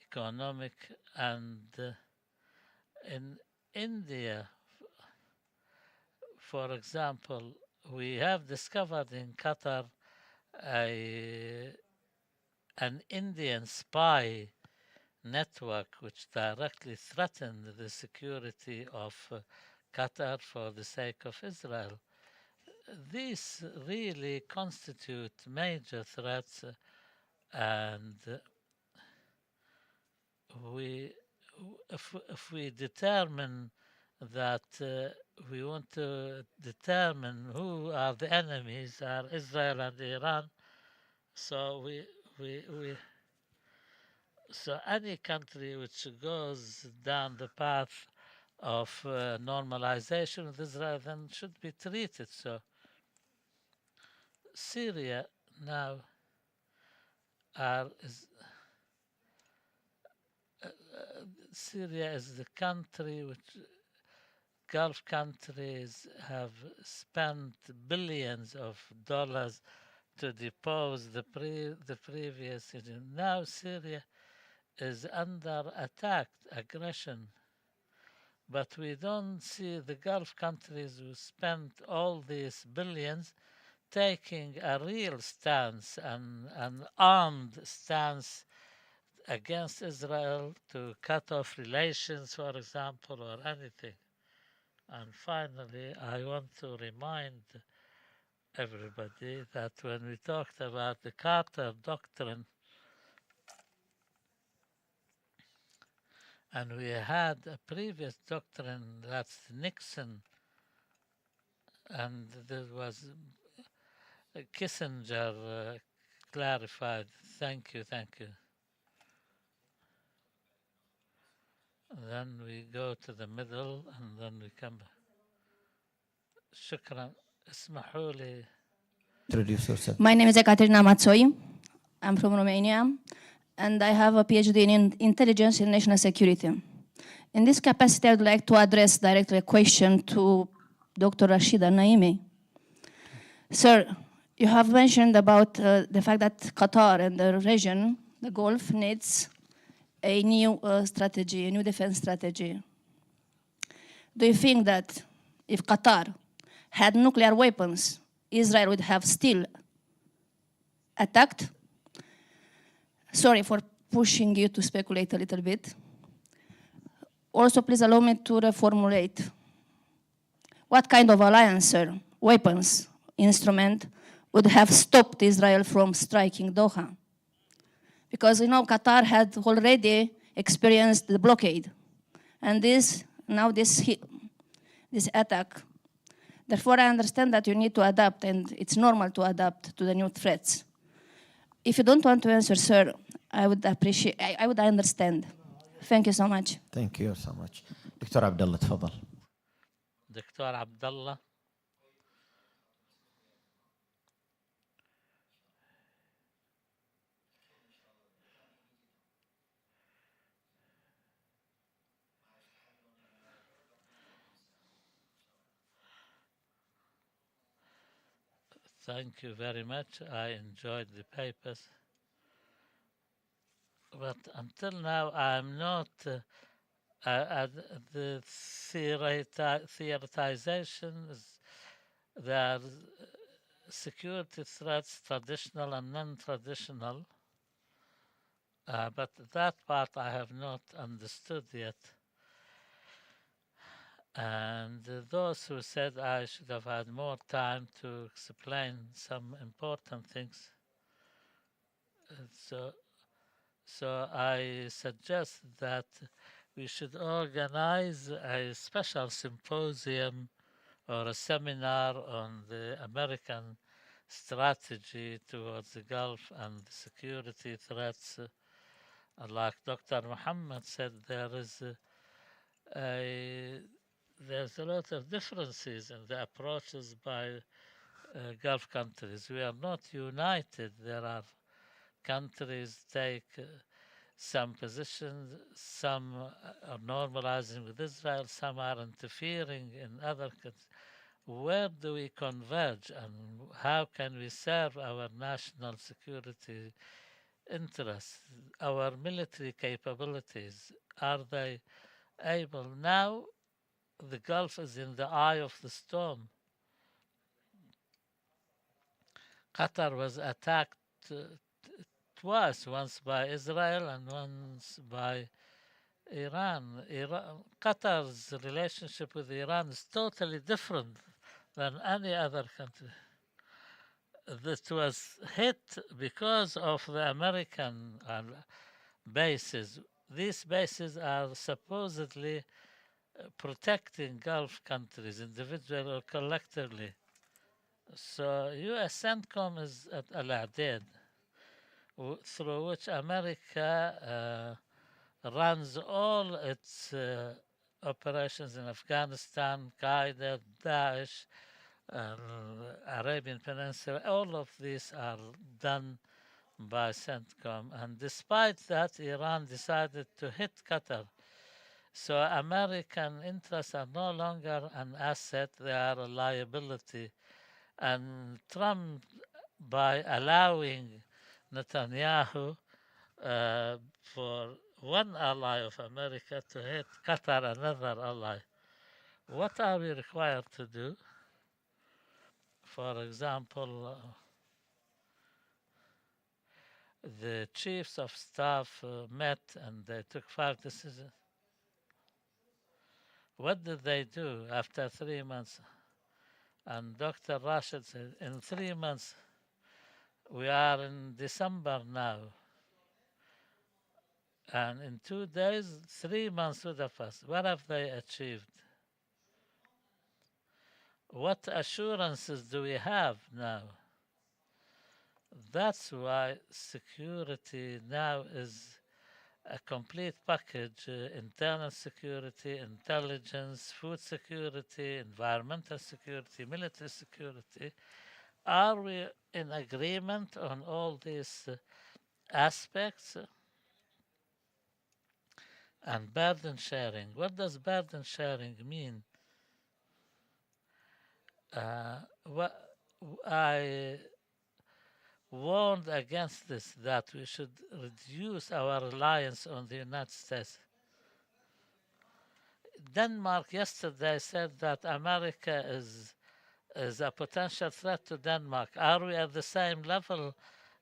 Speaker 2: economic, and in India, for example, we have discovered in Qatar an Indian spy network which directly threatened the security of Qatar for the sake of Israel. These really constitute major threats, and we, if we determine that we want to determine who are the enemies, are Israel and Iran, so so any country which goes down the path of normalization with Israel then should be treated so. Syria now is Syria is the country which Gulf countries have spent billions of dollars to depose the previous regime. Now Syria is under attack, aggression. But we don't see the Gulf countries who spent all these billions taking a real stance, an armed stance against Israel to cut off relations, for example, or anything. And finally, I want to remind everybody that when we talked about the Carter Doctrine, and we had a previous doctrine, that's Nixon, and there was Kissinger clarified. Thank you, thank you. Then we go to the middle and then we come back. شكرا. اسمحوا لي.
Speaker 3: Introduce yourself.
Speaker 4: My name is Ekaterina Matsoi. I'm from Romania, and I have a PhD in intelligence and national security. In this capacity, I would like to address directly a question to Dr. Rashida Naimi. Sir, you have mentioned about the fact that Qatar and the region, the Gulf, needs a new strategy, a new defense strategy. Do you think that if Qatar had nuclear weapons, Israel would have still attacked? Sorry for pushing you to speculate a little bit. Also, please allow me to reformulate. What kind of alliance, sir, weapons, instrument, would have stopped Israel from striking Doha? Because, you know, Qatar had already experienced the blockade. And this attack. Therefore, I understand that you need to adapt, and it's normal to adapt to the new threats. If you don't want to answer, sir, I would understand. Thank you so much.
Speaker 3: Thank you so much. دكتور عبد الله تفضل.
Speaker 2: دكتور عبد الله. Thank you very much. I enjoyed the papers. But until now, I'm not the theoretization. There are security threats, traditional and non-traditional. But that part I have not understood yet. And those who said I should have had more time to explain some important things. So I suggest that we should organize a special symposium or a seminar on the American strategy towards the Gulf and the security threats. Like Dr. Muhammad said, there's a lot of differences in the approaches by Gulf countries. We are not united. There are countries take some positions, some are normalizing with Israel, some are interfering in other countries. Where do we converge, and how can we serve our national security interests, our military capabilities? Are they able? Now the Gulf is in the eye of the storm. Qatar was attacked twice, once by Israel and once by Iran. Qatar's relationship with Iran is totally different than any other country. This was hit because of the American bases. These bases are supposedly protecting Gulf countries, individually or collectively. So US CENTCOM is at Al-Adid, through which America runs all its operations in Afghanistan, Qaeda, Daesh, Arabian Peninsula. All of these are done by CENTCOM. And despite that, Iran decided to hit Qatar. So American interests are no longer an asset, they are a liability. And Trump, by allowing Netanyahu for one ally of America to hit Qatar, another ally, what are we required to do? For example, the chiefs of staff met and they took 5 decisions. What did they do after 3 months? And Dr. Rashid said, in 3 months, we are in December now, and in 2 days, 3 months would have passed. What have they achieved? What assurances do we have now? That's why security now is a complete package, internal security, intelligence, food security, environmental security, military security. Are we in agreement on all these aspects? And burden sharing. What does burden sharing mean? I warned against this, that we should reduce our reliance on the United States. Denmark yesterday said that America is a potential threat to Denmark. Are we at the same level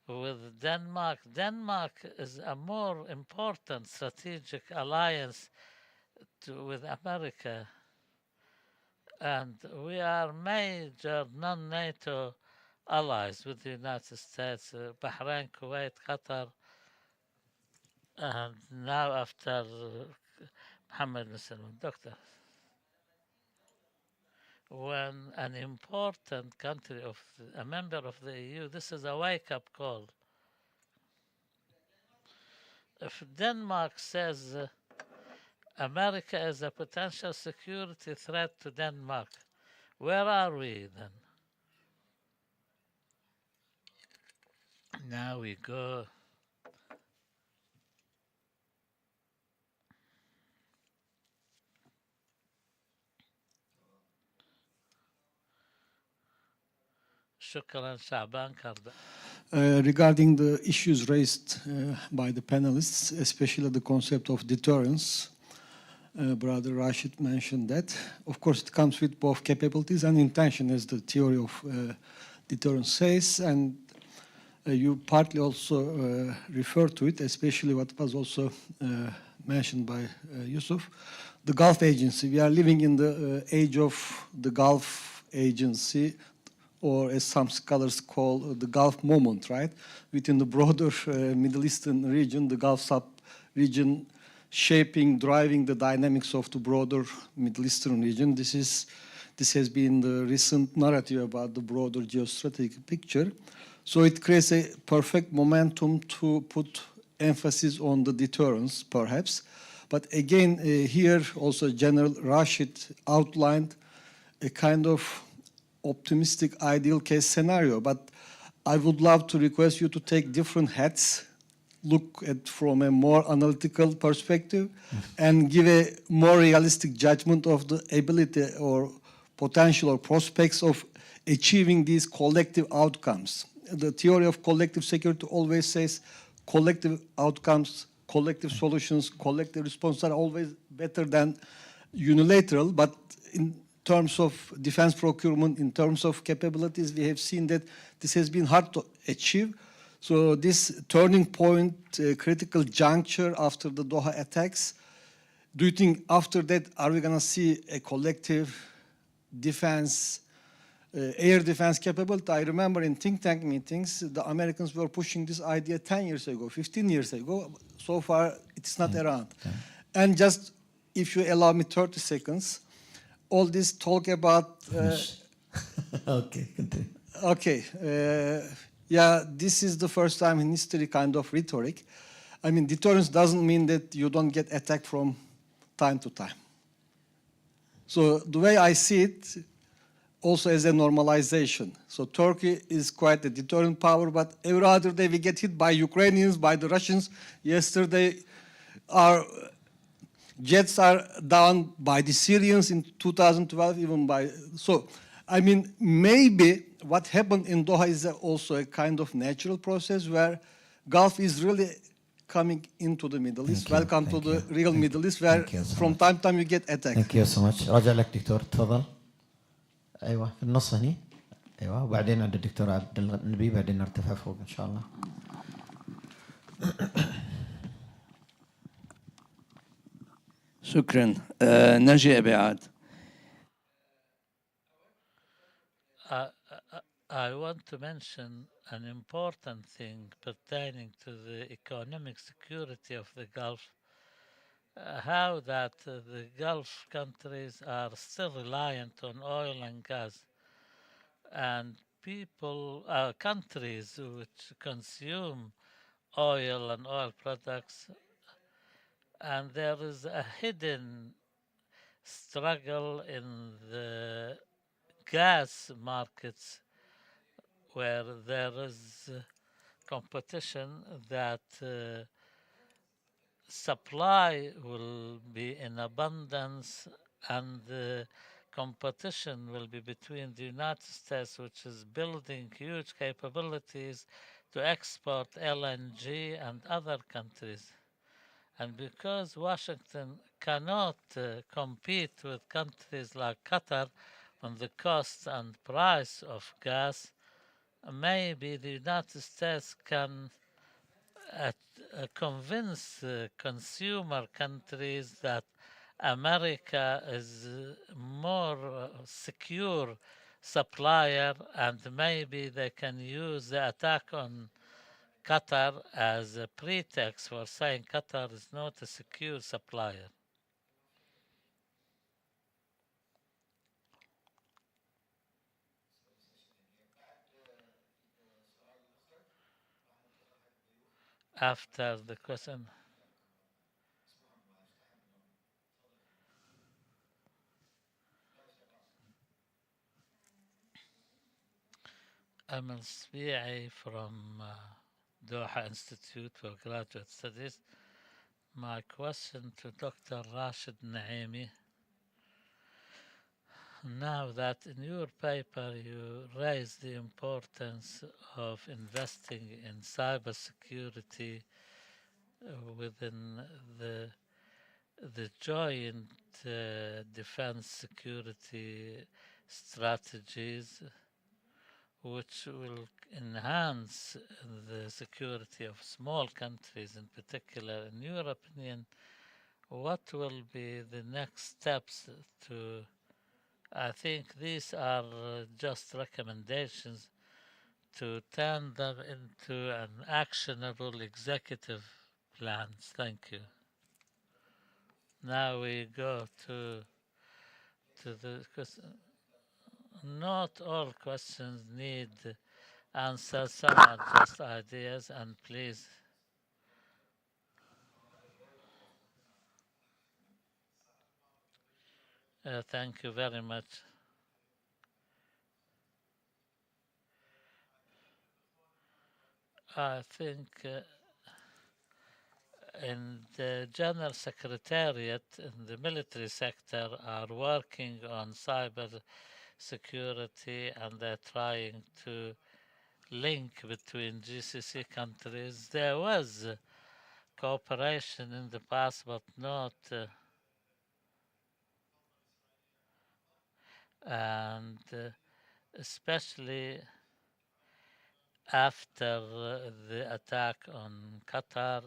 Speaker 2: with Denmark? Denmark is a more important strategic alliance with America. And we are major non-NATO allies with the United States, Bahrain, Kuwait, Qatar, and now after Mohammed bin Salman. Doctor, when an important country, a member of the EU, this is a wake-up call. If Denmark says America is a potential security threat to Denmark, where are we then? Now we go. Shukran, Shaban Karda.
Speaker 5: Regarding the issues raised by the panelists, especially the concept of deterrence, Brother Rashid mentioned that. Of course, it comes with both capabilities and intention, as the theory of deterrence says, and you partly also referred to it, especially what was also mentioned by Yusuf, the Gulf Agency. We are living in the age of the Gulf Agency, or as some scholars call the Gulf moment, right? Within the broader Middle Eastern region, the Gulf sub-region shaping, driving the dynamics of the broader Middle Eastern region. This has been the recent narrative about the broader geostrategic picture. So it creates a perfect momentum to put emphasis on the deterrence, perhaps. But again, here also General Rashid outlined a kind of optimistic ideal case scenario, but I would love to request you to take different hats, look at from a more analytical perspective, and give a more realistic judgment of the ability or potential or prospects of achieving these collective outcomes. The theory of collective security always says collective outcomes, collective solutions, collective responses are always better than unilateral, but in terms of defense procurement, in terms of capabilities, we have seen that this has been hard to achieve. So this turning point, critical juncture after the Doha attacks, do you think after that, are we going to see a collective defense, air defense capability? I remember in think tank meetings, the Americans were pushing this idea 10 years ago, 15 years ago. So far, it's not around. Okay. And just, if you allow me 30 seconds, all this talk about...
Speaker 3: Okay, continue.
Speaker 5: Okay. Yeah, this is the first time in history kind of rhetoric. I mean, deterrence doesn't mean that you don't get attacked from time to time. So the way I see it, also as a normalization. So Turkey is quite a deterrent power, but every other day we get hit by Ukrainians, by the Russians. Yesterday, our Jets are down by the Syrians in 2012, even by, so, I mean, maybe what happened in Doha is also a kind of natural process where Gulf is really coming into the Middle East.
Speaker 3: Thank you.
Speaker 5: Welcome to
Speaker 3: Thank
Speaker 5: the
Speaker 3: you.
Speaker 5: real
Speaker 3: Thank
Speaker 5: Middle
Speaker 3: you.
Speaker 5: East, where
Speaker 3: Thank you so
Speaker 5: from
Speaker 3: much.
Speaker 5: time to time you get attacked.
Speaker 3: Thank you so much. راجع لك دكتور، تفضل. ايوه في النص هني. ايوه وبعدين عند الدكتور عبد النبي، بعدين نرتفع فوق ان شاء الله.
Speaker 6: شكرا. ناجي أبي عاد.
Speaker 2: I want to mention an important thing pertaining to the economic security of the Gulf, how that the Gulf countries are still reliant on oil and gas, and people, countries which consume oil and oil products, and there is a hidden struggle in the gas markets where there is competition that supply will be in abundance, and the competition will be between the United States, which is building huge capabilities to export LNG, and other countries. And because Washington cannot compete with countries like Qatar on the cost and price of gas, maybe the United States can convince consumer countries that America is more secure supplier, and maybe they can use the attack on Qatar as a pretext for saying Qatar is not a secure supplier. After the question, Amal Sbi'i from Doha Institute for Graduate Studies. My question to Dr. Rashid Naimi. Now that in your paper you raise the importance of investing in cybersecurity within the joint defense security strategies, which will enhance the security of small countries in particular, in your opinion, what will be the next steps to, I think these are just recommendations, to turn them into an actionable executive plans? Thank you. Now we go to the question. Not all questions need answers, some are just ideas, and please. Thank you very much. I think in the General Secretariat in the military sector are working on cyber security, and they're trying to link between GCC countries. There was cooperation in the past, but not, and especially after the attack on Qatar,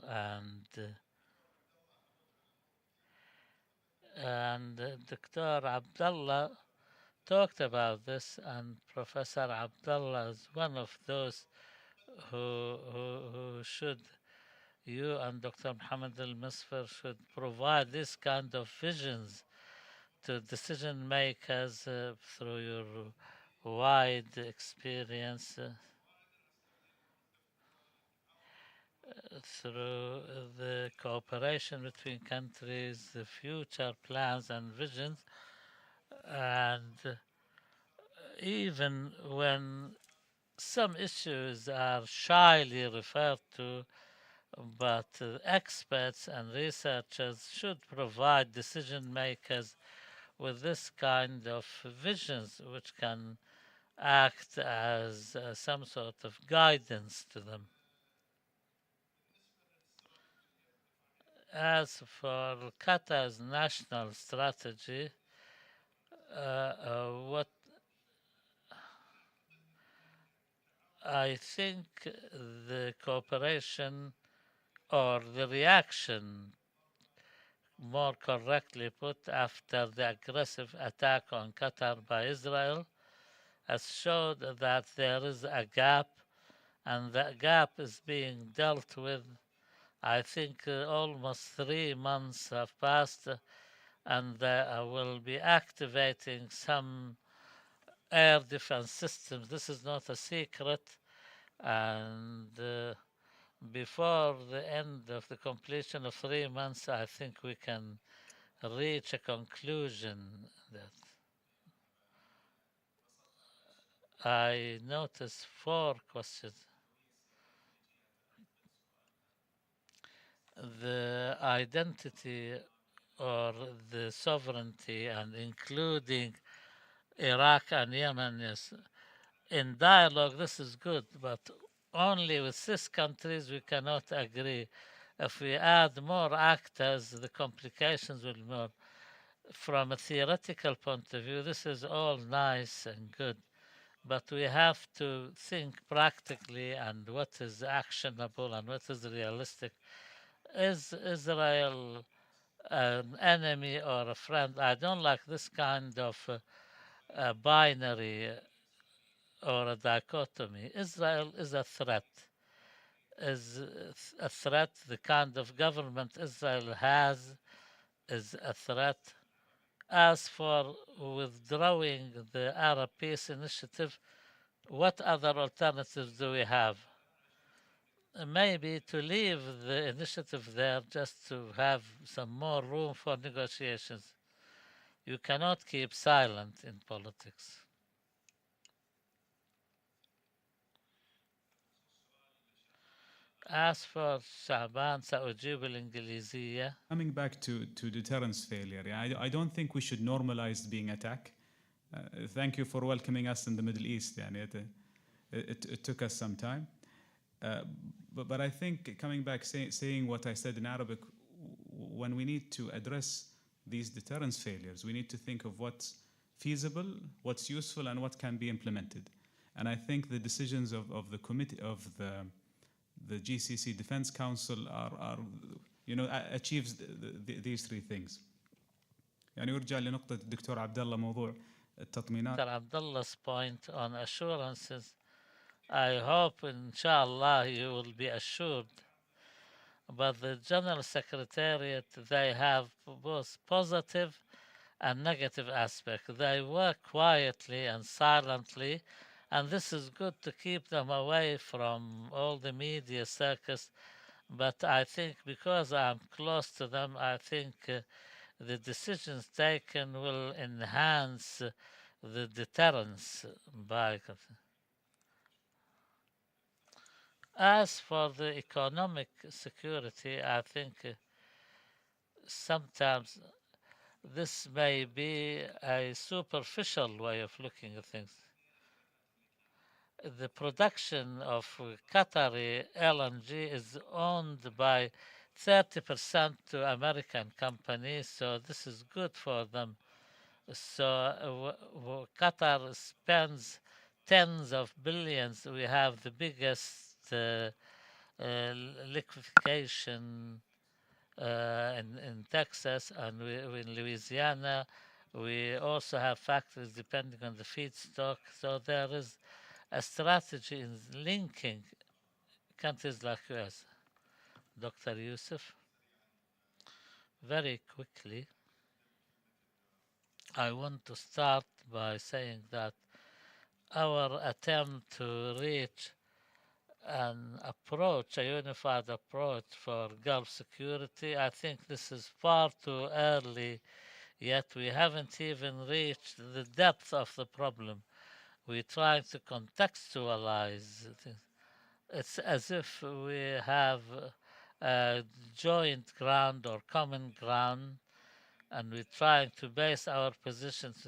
Speaker 2: and Dr. Abdullah talked about this, and Professor Abdullah is one of those who should, you and Dr. Mohammed Al-Misfar should provide this kind of visions to decision makers through your wide experience, through the cooperation between countries, the future plans and visions, and even when some issues are shyly referred to, but experts and researchers should provide decision makers with this kind of visions, which can act as some sort of guidance to them. As for Qatar's national strategy, what I think the cooperation or the reaction, more correctly put, after the aggressive attack on Qatar by Israel has showed that there is a gap, and that gap is being dealt with. I think almost 3 months have passed, and they will be activating some air defense systems. This is not a secret, and before the end of the completion of 3 months, I think we can reach a conclusion that I noticed 4 questions. The identity or the sovereignty and including Iraq and Yemen, yes. In dialogue, this is good, but only with CIS countries we cannot agree. If we add more actors, the complications will be more. From a theoretical point of view, this is all nice and good, but we have to think practically and what is actionable and what is realistic. Is Israel an enemy or a friend? I don't like this kind of binary or a dichotomy. Israel is a threat. Is a threat. The kind of government Israel has is a threat. As for withdrawing the Arab Peace Initiative, what other alternatives do we have? Maybe to leave the initiative there just to have some more room for negotiations. You cannot keep silent in politics. As for شعبان سأجيب الإنجليزية.
Speaker 7: Coming back to deterrence failure, I don't think we should normalize being attacked. Thank you for welcoming us in the Middle East. It took us some time. But I think coming back, saying what I said in Arabic, when we need to address these deterrence failures, we need to think of what's feasible, what's useful, and what can be implemented. And I think the decisions of the committee of the GCC Defense Council are achieves these 3 things. يعني يرجع لنقطة الدكتور عبد الله موضوع التطمينات.
Speaker 2: Dr. Abdullah's point on assurances, I hope inshallah you will be assured. But the General Secretariat, they have both positive and negative aspects. They work quietly and silently, and this is good to keep them away from all the media circus. But I think because I'm close to them, I think the decisions taken will enhance the deterrence by. As for the economic security, I think sometimes this may be a superficial way of looking at things. The production of Qatari LNG is owned by 30% to American companies, so this is good for them. So Qatar spends tens of billions. We have the biggest liquefaction in Texas and in Louisiana. We also have factories depending on the feedstock. So there is a strategy in linking countries like US. Dr. Yusuf, very quickly, I want to start by saying that our attempt to reach an approach, a unified approach for Gulf security, I think this is far too early, yet we haven't even reached the depth of the problem. We're trying to contextualize things. It's as if we have joint ground or common ground, and we're trying to base our positions.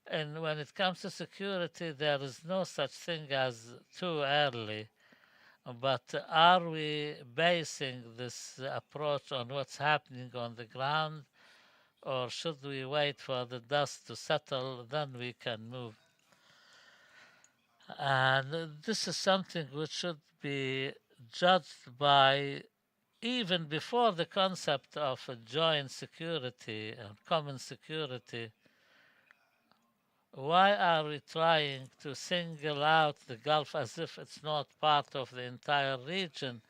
Speaker 2: And when it comes to security, there is no such thing as too early. But are we basing this approach on what's happening on the ground, or should we wait for the dust to settle, then we can move? And this is something which should be judged by even before the concept of a joint security and common security. Why are we trying to single out the Gulf as if it's not part of the entire region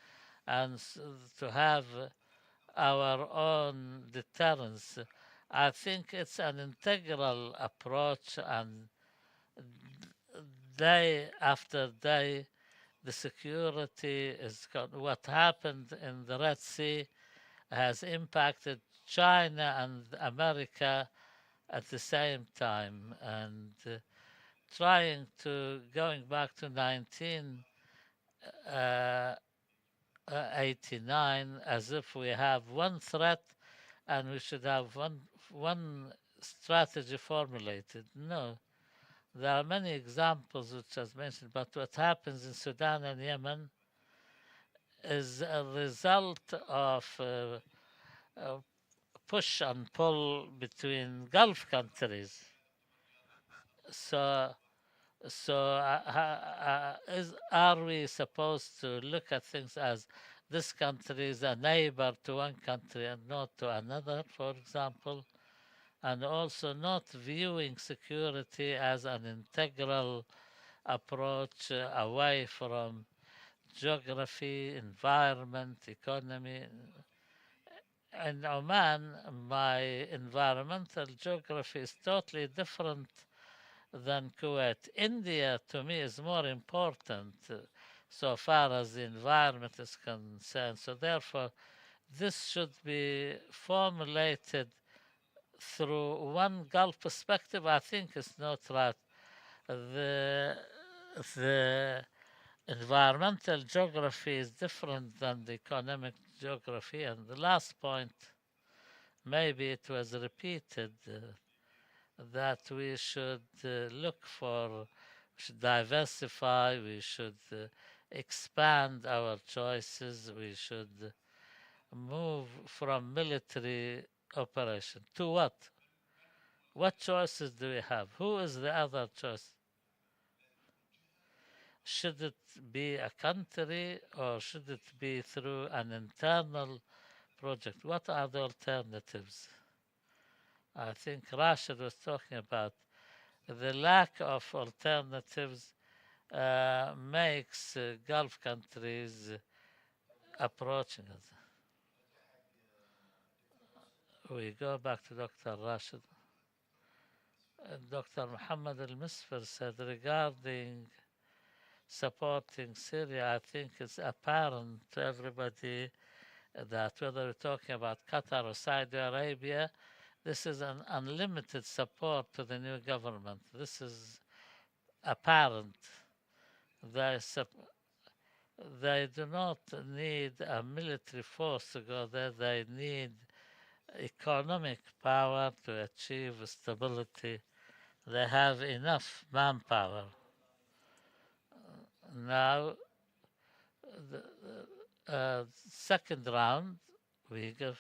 Speaker 2: and to have our own deterrence? I think it's an integral approach, and day after day, the security is what happened in the Red Sea has impacted China and America at the same time, and trying to going back to 1989 as if we have one threat and we should have one strategy formulated. No, there are many examples which was mentioned, but what happens in Sudan and Yemen is a result of push and pull between Gulf countries. So, are we supposed to look at things as this country is a neighbor to one country and not to another, for example, and also not viewing security as an integral approach away from geography, environment, economy? In Oman, my environmental geography is totally different than Kuwait. India, to me, is more important so far as the environment is concerned. So, therefore, this should be formulated through one Gulf perspective. I think it's not right. The environmental geography is different than the economic geography. And the last point, maybe it was repeated, that we should look for, we should diversify, we should expand our choices, we should move from military operation to what? What choices do we have? Who is the other choice? Should it be a country or should it be through an internal project? What are the alternatives? I think Rashid was talking about the lack of alternatives makes Gulf countries approaching us. We go back to Dr. Rashid. Dr. Muhammad al-Misfir said regarding supporting Syria, I think it's apparent to everybody that whether we're talking about Qatar or Saudi Arabia, this is an unlimited support to the new government. This is apparent. They do not need a military force to go there. They need economic power to achieve stability. They have enough manpower. Now, the second round, we give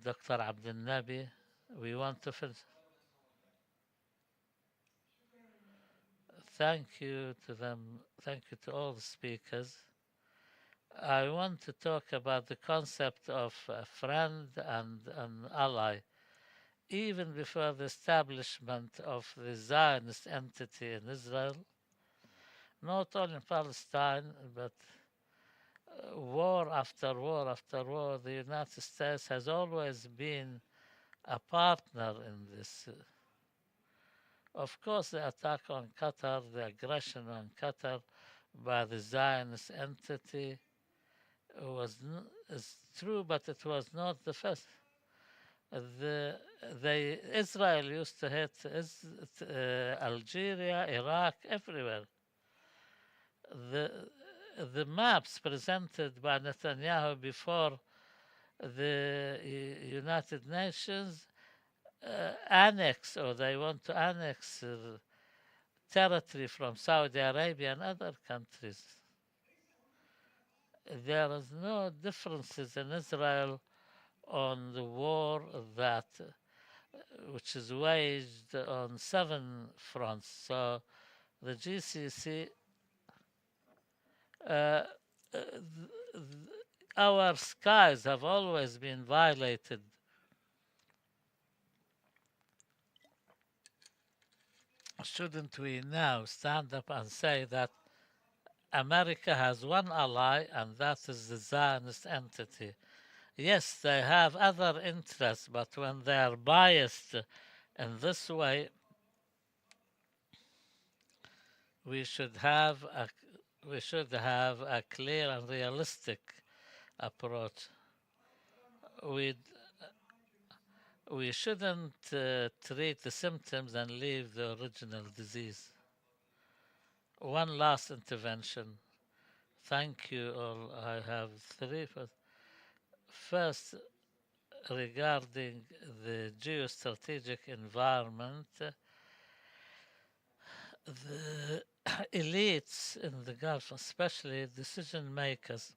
Speaker 2: Dr. Abdel Nabi. We want to finish. Thank you to them. Thank you to all the speakers. I want to talk about the concept of a friend and an ally. Even before the establishment of the Zionist entity in Israel, not only in Palestine, but war after war after war, the United States has always been a partner in this. Of course, the attack on Qatar, the aggression on Qatar by the Zionist entity is true, but it was not the first. Israel used to hit Algeria, Iraq, everywhere. the maps presented by Netanyahu before the United Nations annex, or they want to annex territory from Saudi Arabia and other countries. There is no differences in Israel on the war that which is waged on 7 fronts. So the GCC, uh, our skies have always been violated. Shouldn't we now stand up and say that America has one ally, and that is the Zionist entity? Yes, they have other interests, but when they are biased in this way, we should have a clear and realistic approach. We shouldn't treat the symptoms and leave the original disease. One last intervention. Thank you all. I have three. First, regarding the geostrategic environment, the elites in the Gulf, especially decision makers,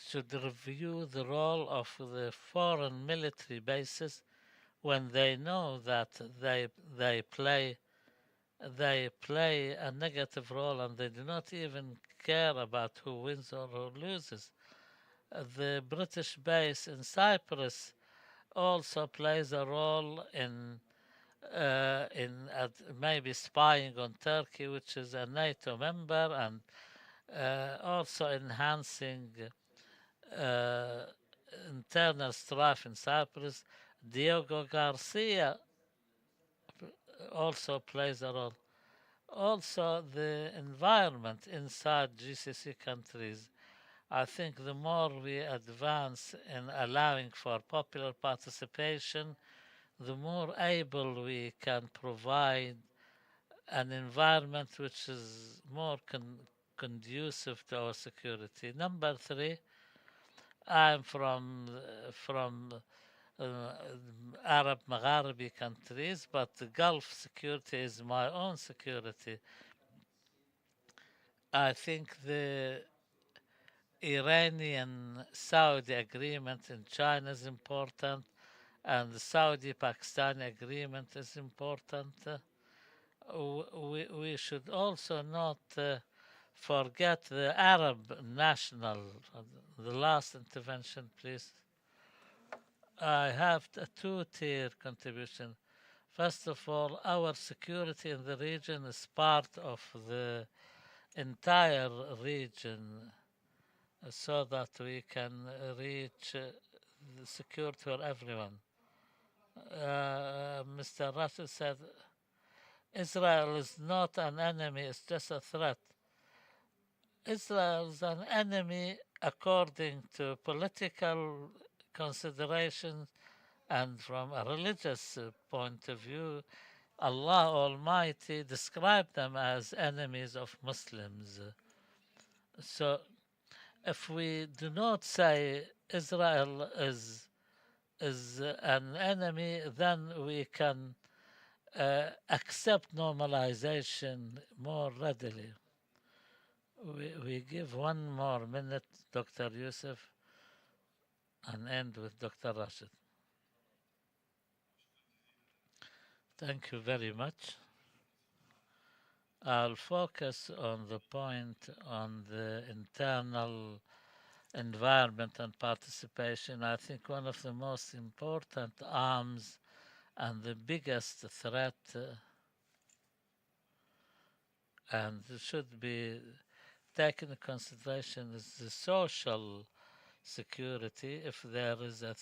Speaker 2: should review the role of the foreign military bases when they know that they play a negative role and they do not even care about who wins or who loses. The British base in Cyprus also plays a role in maybe spying on Turkey, which is a NATO member, and also enhancing internal strife in Cyprus. Diego Garcia also plays a role. Also, the environment inside GCC countries. I think the more we advance in allowing for popular participation, the more able we can provide an environment which is more conducive to our security. Number three, I'm from Arab Magharibi countries, but the Gulf security is my own security. I think the Iranian-Saudi agreement in China is important, and the Saudi-Pakistani agreement is important. We should also not forget the Arab national. The last intervention, please. I have a two-tier contribution. First of all, our security in the region is part of the entire region, so that we can reach the security for everyone. Mr. Russell said Israel is not an enemy, it's just a threat. Israel is an enemy according to political considerations and from a religious point of view. Allah Almighty described them as enemies of Muslims. So if we do not say Israel is an enemy, then we can accept normalization more readily. We give one more minute, Dr. Yusuf, and end with Dr. Rashid. Thank you very much. I'll focus on the point on the internal environment and participation. I think one of the most important arms and the biggest threat and should be taken into consideration is the social security. If there is a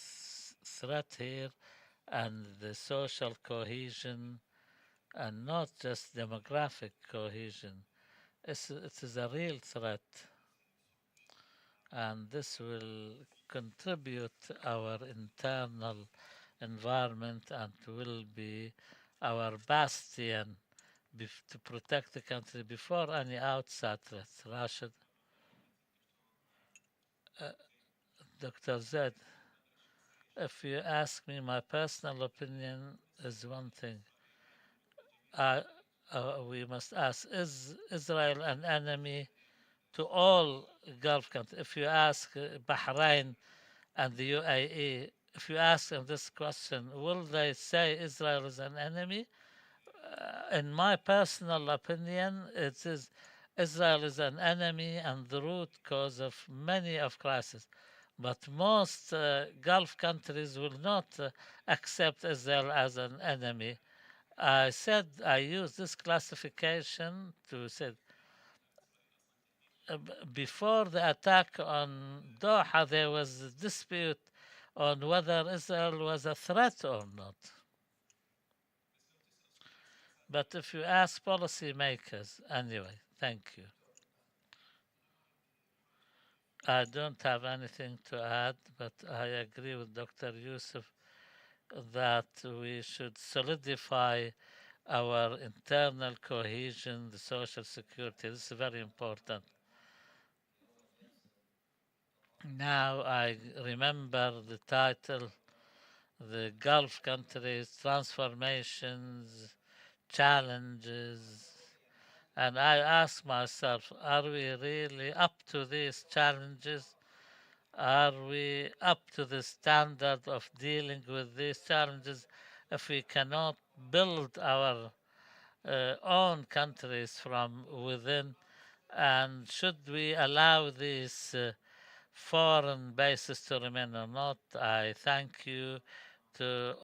Speaker 2: threat here, and the social cohesion and not just demographic cohesion, it is a real threat, and this will contribute our internal environment and will be our bastion to protect the country before any outside threats. Rashid, Dr. Zed, if you ask me, my personal opinion is one thing. We must ask, is Israel an enemy to all Gulf countries? If you ask Bahrain and the UAE, if you ask them this question, will they say Israel is an enemy? In my personal opinion, it is Israel is an enemy and the root cause of many of crises. But most Gulf countries will not accept Israel as an enemy. I said I use this classification to say before the attack on Doha, there was a dispute on whether Israel was a threat or not. But if you ask policymakers, anyway, thank you. I don't have anything to add, but I agree with Dr. Yusuf that we should solidify our internal cohesion, the social security. This is very important. Now I remember the title, the Gulf countries, transformations, challenges. And I ask myself, are we really up to these challenges? Are we up to the standard of dealing with these challenges if we cannot build our own countries from within? And should we allow these foreign bases to remain or not? I thank you to